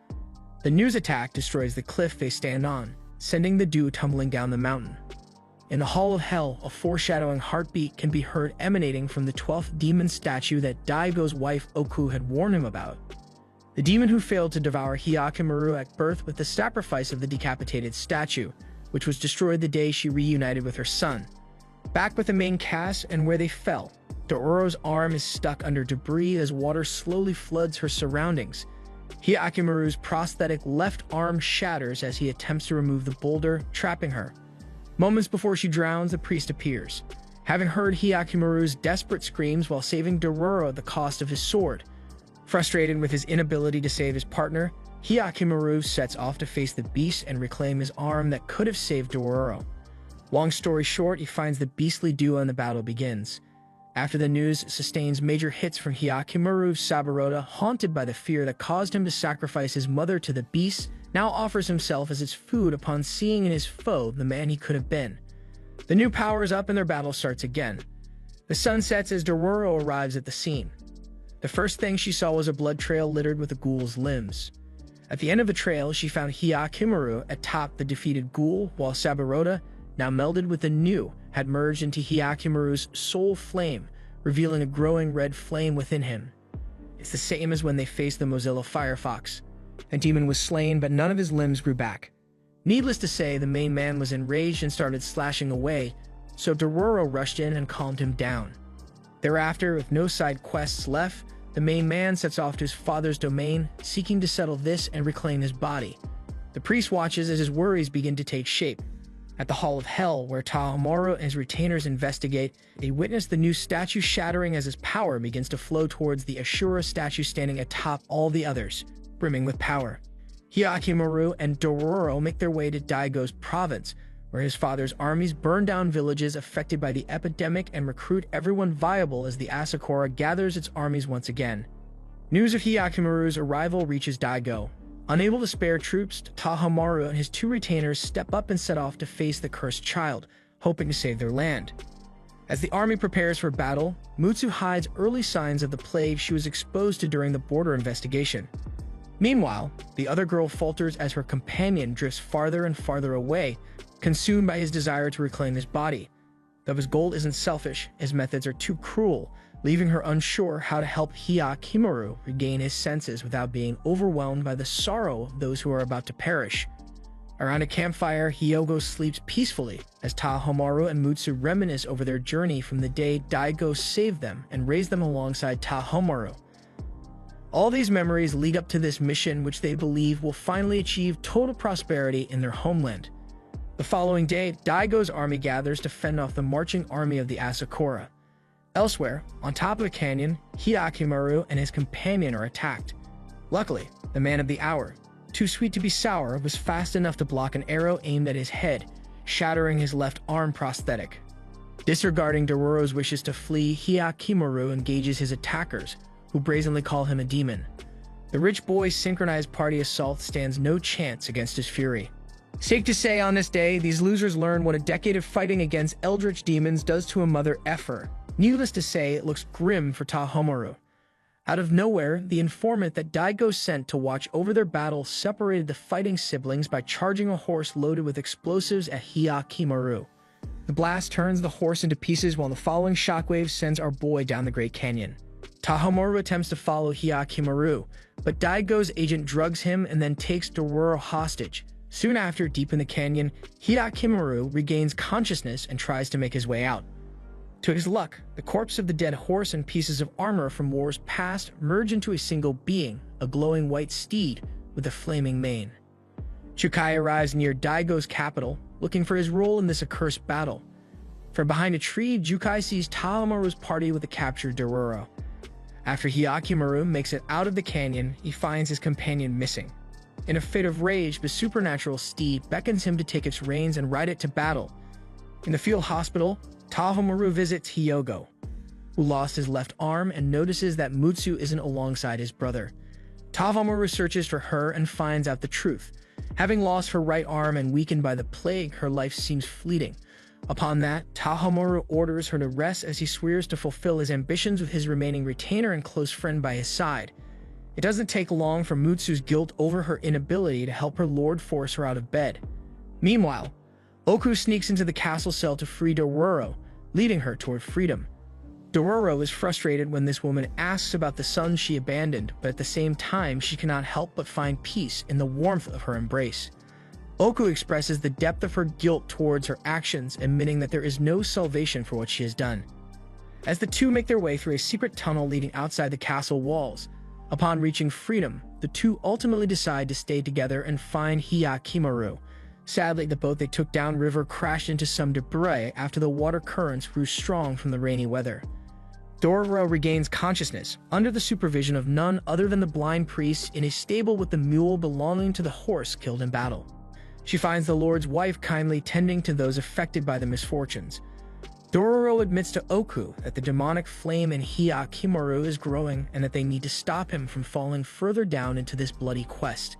The news attack destroys the cliff they stand on, sending the duo tumbling down the mountain. In the Hall of Hell, a foreshadowing heartbeat can be heard emanating from the 12th demon statue that Daigo's wife Oku had warned him about. The demon who failed to devour Hyakimaru at birth with the sacrifice of the decapitated statue, which was destroyed the day she reunited with her son. Back with the main cast and where they fell, Dororo's arm is stuck under debris as water slowly floods her surroundings. Hyakimaru's prosthetic left arm shatters as he attempts to remove the boulder, trapping her. Moments before she drowns, the priest appears. Having heard Hyakimaru's desperate screams while saving Dororo at the cost of his sword. Frustrated with his inability to save his partner, Hyakimaru sets off to face the beast and reclaim his arm that could have saved Dororo. Long story short, he finds the beastly duo and the battle begins. After the news sustains major hits from Hyakimaru, Saburota, haunted by the fear that caused him to sacrifice his mother to the beast, now offers himself as its food upon seeing in his foe the man he could have been. The new power is up and their battle starts again. The sun sets as Dororo arrives at the scene. The first thing she saw was a blood trail littered with a ghoul's limbs. At the end of the trail, she found Hyakimaru atop the defeated ghoul, while Saburota, now melded with the new, had merged into Hyakimaru's soul flame, revealing a growing red flame within him. It's the same as when they faced the Mozilla Firefox. The demon was slain, but none of his limbs grew back. Needless to say, the main man was enraged and started slashing away, so Dororo rushed in and calmed him down. Thereafter, with no side quests left, the main man sets off to his father's domain, seeking to settle this and reclaim his body. The priest watches as his worries begin to take shape. At the Hall of Hell, where Tahomaru and his retainers investigate, they witness the new statue shattering as his power begins to flow towards the Ashura statue standing atop all the others, brimming with power. Hyakimaru and Dororo make their way to Daigo's province, where his father's armies burn down villages affected by the epidemic and recruit everyone viable as the Asakura gathers its armies once again. News of Hyakimaru's arrival reaches Daigo. Unable to spare troops, Tahomaru and his two retainers step up and set off to face the cursed child, hoping to save their land. As the army prepares for battle, Mutsu hides early signs of the plague she was exposed to during the border investigation. Meanwhile, the other girl falters as her companion drifts farther and farther away, consumed by his desire to reclaim his body. Though his goal isn't selfish, his methods are too cruel, leaving her unsure how to help Hyakimaru regain his senses without being overwhelmed by the sorrow of those who are about to perish. Around a campfire, Hyogo sleeps peacefully as Tahomaru and Mutsu reminisce over their journey from the day Daigo saved them and raised them alongside Tahomaru. All these memories lead up to this mission, which they believe will finally achieve total prosperity in their homeland. The following day, Daigo's army gathers to fend off the marching army of the Asakura. Elsewhere, on top of a canyon, Hyakimaru and his companion are attacked. Luckily, the man of the hour, too sweet to be sour, was fast enough to block an arrow aimed at his head, shattering his left arm prosthetic. Disregarding Dororo's wishes to flee, Hyakimaru engages his attackers, who brazenly call him a demon. The rich boy's synchronized party assault stands no chance against his fury. Safe to say, on this day, these losers learn what a decade of fighting against eldritch demons does to a mother effer. Needless to say, it looks grim for Tahomaru. Out of nowhere, the informant that Daigo sent to watch over their battle separated the fighting siblings by charging a horse loaded with explosives at Hyakimaru. The blast turns the horse into pieces while the following shockwave sends our boy down the Great Canyon. Tahomaru attempts to follow Hyakimaru, but Daigo's agent drugs him and then takes Dororo hostage. Soon after, deep in the canyon, Hyakimaru regains consciousness and tries to make his way out. To his luck, the corpse of the dead horse and pieces of armor from wars past merge into a single being, a glowing white steed with a flaming mane. Chukai arrives near Daigo's capital, looking for his role in this accursed battle. From behind a tree, Jukai sees Tahomaru's party with the captured Dororo. After Hyakimaru makes it out of the canyon, he finds his companion missing. In a fit of rage, the supernatural steed beckons him to take its reins and ride it to battle. In the field hospital, Tahomaru visits Hyogo, who lost his left arm and notices that Mutsu isn't alongside his brother. Tahomaru searches for her and finds out the truth. Having lost her right arm and weakened by the plague, her life seems fleeting. Upon that, Tahomaru orders her to rest as he swears to fulfill his ambitions with his remaining retainer and close friend by his side. It doesn't take long for Mutsu's guilt over her inability to help her lord force her out of bed. Meanwhile, Oku sneaks into the castle cell to free Dororo, leading her toward freedom. Dororo is frustrated when this woman asks about the son she abandoned, but at the same time she cannot help but find peace in the warmth of her embrace. Oku expresses the depth of her guilt towards her actions, admitting that there is no salvation for what she has done. As the two make their way through a secret tunnel leading outside the castle walls, upon reaching freedom, the two ultimately decide to stay together and find Hyakimaru. Sadly, the boat they took downriver crashed into some debris after the water currents grew strong from the rainy weather. Dororo regains consciousness under the supervision of none other than the blind priest in a stable with the mule belonging to the horse killed in battle. She finds the Lord's wife kindly tending to those affected by the misfortunes. Dororo admits to Oku that the demonic flame in Hyakimaru is growing and that they need to stop him from falling further down into this bloody quest.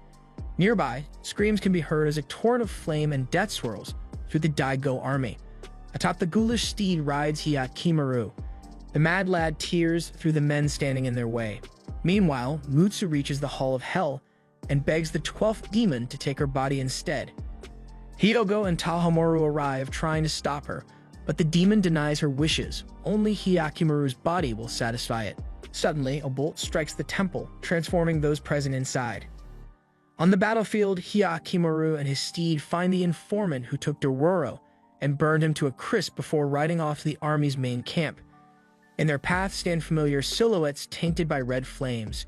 Nearby, screams can be heard as a torrent of flame and death swirls through the Daigo army. Atop the ghoulish steed rides Hyakimaru. The mad lad tears through the men standing in their way. Meanwhile, Mutsu reaches the Hall of Hell and begs the 12th demon to take her body instead. Hyogo and Tahomaru arrive trying to stop her, but the demon denies her wishes. Only Hyakimaru's body will satisfy it. Suddenly, a bolt strikes the temple, transforming those present inside. On the battlefield, Hyakimaru and his steed find the informant who took Dororo and burned him to a crisp before riding off to the army's main camp. In their path stand familiar silhouettes tainted by red flames.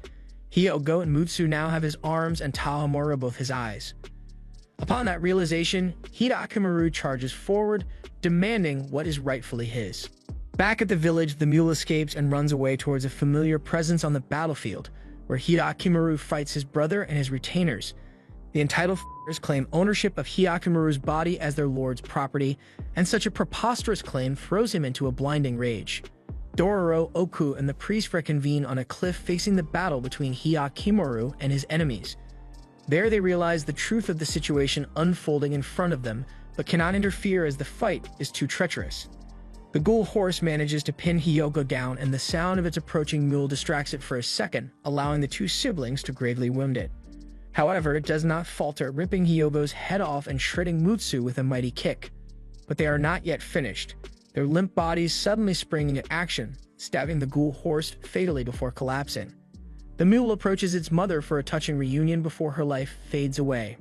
Hyogo and Mutsu now have his arms and Tahomaru both his eyes. Upon that realization, Hirakimaru charges forward, demanding what is rightfully his. Back at the village, the mule escapes and runs away towards a familiar presence on the battlefield, where Hirakimaru fights his brother and his retainers. The entitled f***ers claim ownership of Hirakimaru's body as their lord's property, and such a preposterous claim throws him into a blinding rage. Dororo, Oku, and the priest reconvene on a cliff facing the battle between Hirakimaru and his enemies. There they realize the truth of the situation unfolding in front of them, but cannot interfere as the fight is too treacherous. The ghoul horse manages to pin Hyogo down, and the sound of its approaching mule distracts it for a second, allowing the two siblings to gravely wound it. However, it does not falter, ripping Hyogo's head off and shredding Mutsu with a mighty kick. But they are not yet finished. Their limp bodies suddenly spring into action, stabbing the ghoul horse fatally before collapsing. The mule approaches its mother for a touching reunion before her life fades away.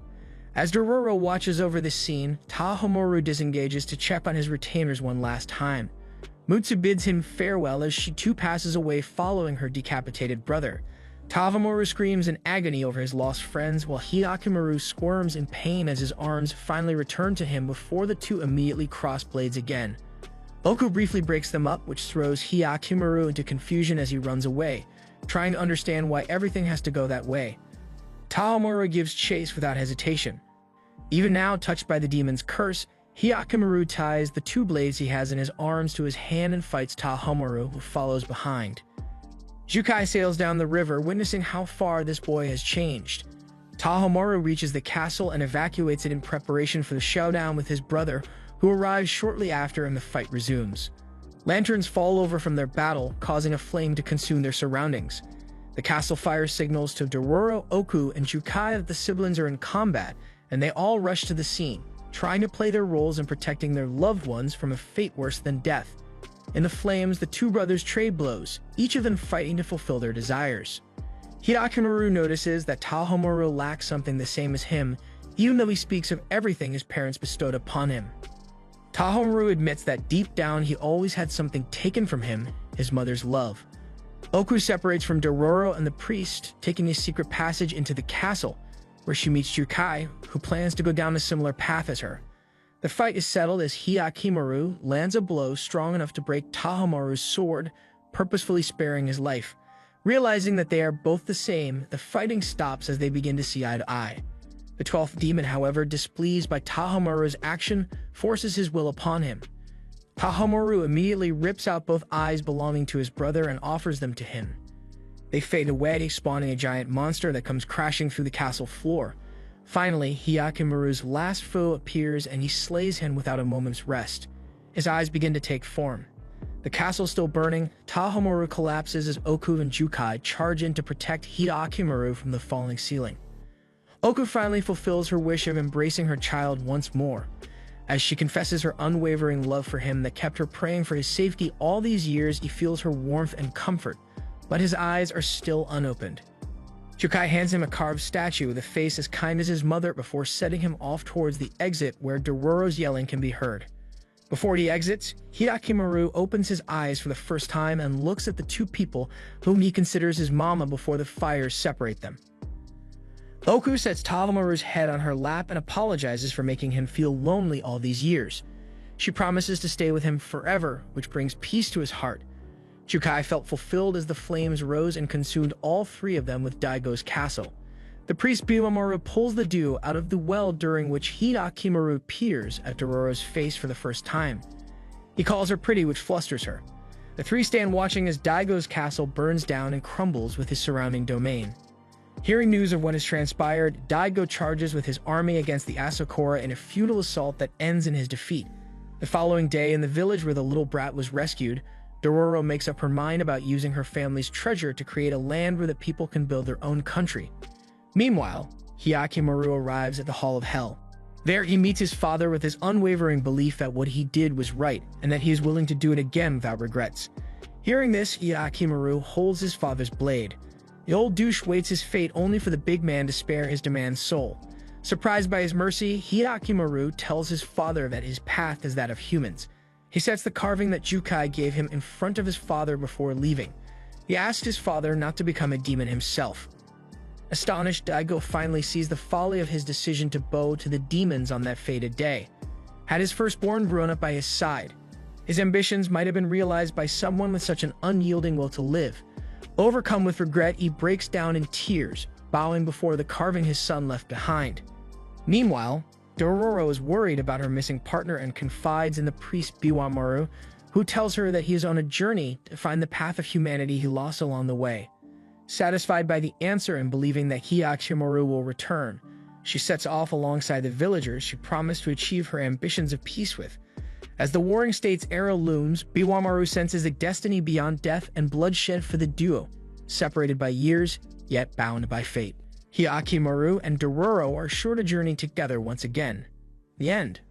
As Dororo watches over this scene, Tahomaru disengages to check on his retainers one last time. Mutsu bids him farewell as she too passes away following her decapitated brother. Tahomaru screams in agony over his lost friends, while Hirakimaru squirms in pain as his arms finally return to him before the two immediately cross blades again. Oku briefly breaks them up, which throws Hirakimaru into confusion as he runs away, trying to understand why everything has to go that way. Tahomaru gives chase without hesitation. Even now, touched by the demon's curse, Hirakimaru ties the two blades he has in his arms to his hand and fights Tahomaru, who follows behind. Jukai sails down the river, witnessing how far this boy has changed. Tahomaru reaches the castle and evacuates it in preparation for the showdown with his brother, who arrives shortly after and the fight resumes. Lanterns fall over from their battle, causing a flame to consume their surroundings. The castle fire signals to Dororo, Oku, and Jukai that the siblings are in combat, and they all rush to the scene, trying to play their roles in protecting their loved ones from a fate worse than death. In the flames, the two brothers trade blows, each of them fighting to fulfill their desires. Hirakimaru notices that Tahomaru lacks something the same as him, even though he speaks of everything his parents bestowed upon him. Tahomaru admits that deep down he always had something taken from him, his mother's love. Oku separates from Dororo and the priest, taking a secret passage into the castle, where she meets Jukai, who plans to go down a similar path as her. The fight is settled as Hirakimaru lands a blow strong enough to break Tahomaru's sword, purposefully sparing his life. Realizing that they are both the same, the fighting stops as they begin to see eye to eye. The 12th demon, however, displeased by Tahomaru's action, forces his will upon him. Tahomaru immediately rips out both eyes belonging to his brother and offers them to him. They fade away, spawning a giant monster that comes crashing through the castle floor. Finally, Hirakimaru's last foe appears and he slays him without a moment's rest. His eyes begin to take form. The castle still burning, Tahomaru collapses as Oku and Jukai charge in to protect Hirakimaru from the falling ceiling. Oku finally fulfills her wish of embracing her child once more, as she confesses her unwavering love for him that kept her praying for his safety all these years. He feels her warmth and comfort, but his eyes are still unopened. Jukai hands him a carved statue with a face as kind as his mother before setting him off towards the exit where Dororo's yelling can be heard. Before he exits, Hirakimaru opens his eyes for the first time and looks at the two people whom he considers his mama before the fires separate them. Oku sets Tahomaru's head on her lap and apologizes for making him feel lonely all these years. She promises to stay with him forever, which brings peace to his heart. Jukai felt fulfilled as the flames rose and consumed all three of them with Daigo's castle. The priest Bimamoru pulls the dew out of the well, during which Hirakimaru peers at Dororo's face for the first time. He calls her pretty, which flusters her. The three stand watching as Daigo's castle burns down and crumbles with his surrounding domain. Hearing news of what has transpired, Daigo charges with his army against the Asakura in a futile assault that ends in his defeat. The following day, in the village where the little brat was rescued, Dororo makes up her mind about using her family's treasure to create a land where the people can build their own country. Meanwhile, Hirakimaru arrives at the Hall of Hell. There he meets his father with his unwavering belief that what he did was right and that he is willing to do it again without regrets. Hearing this, Hirakimaru holds his father's blade. The old douche waits his fate only for the big man to spare his demand's soul. Surprised by his mercy, Hirakimaru tells his father that his path is that of humans. He sets the carving that Jukai gave him in front of his father before leaving. He asks his father not to become a demon himself. Astonished, Daigo finally sees the folly of his decision to bow to the demons on that fated day. Had his firstborn grown up by his side, his ambitions might have been realized by someone with such an unyielding will to live. Overcome with regret, he breaks down in tears, bowing before the carving his son left behind. Meanwhile, Dororo is worried about her missing partner and confides in the priest Biwamaru, who tells her that he is on a journey to find the path of humanity he lost along the way. Satisfied by the answer and believing that Hyakumaru will return, she sets off alongside the villagers she promised to achieve her ambitions of peace with. As the Warring States era looms, Biwamaru senses a destiny beyond death and bloodshed for the duo, separated by years, yet bound by fate. Hyakumaru and Dororo are sure to journey together once again. The end.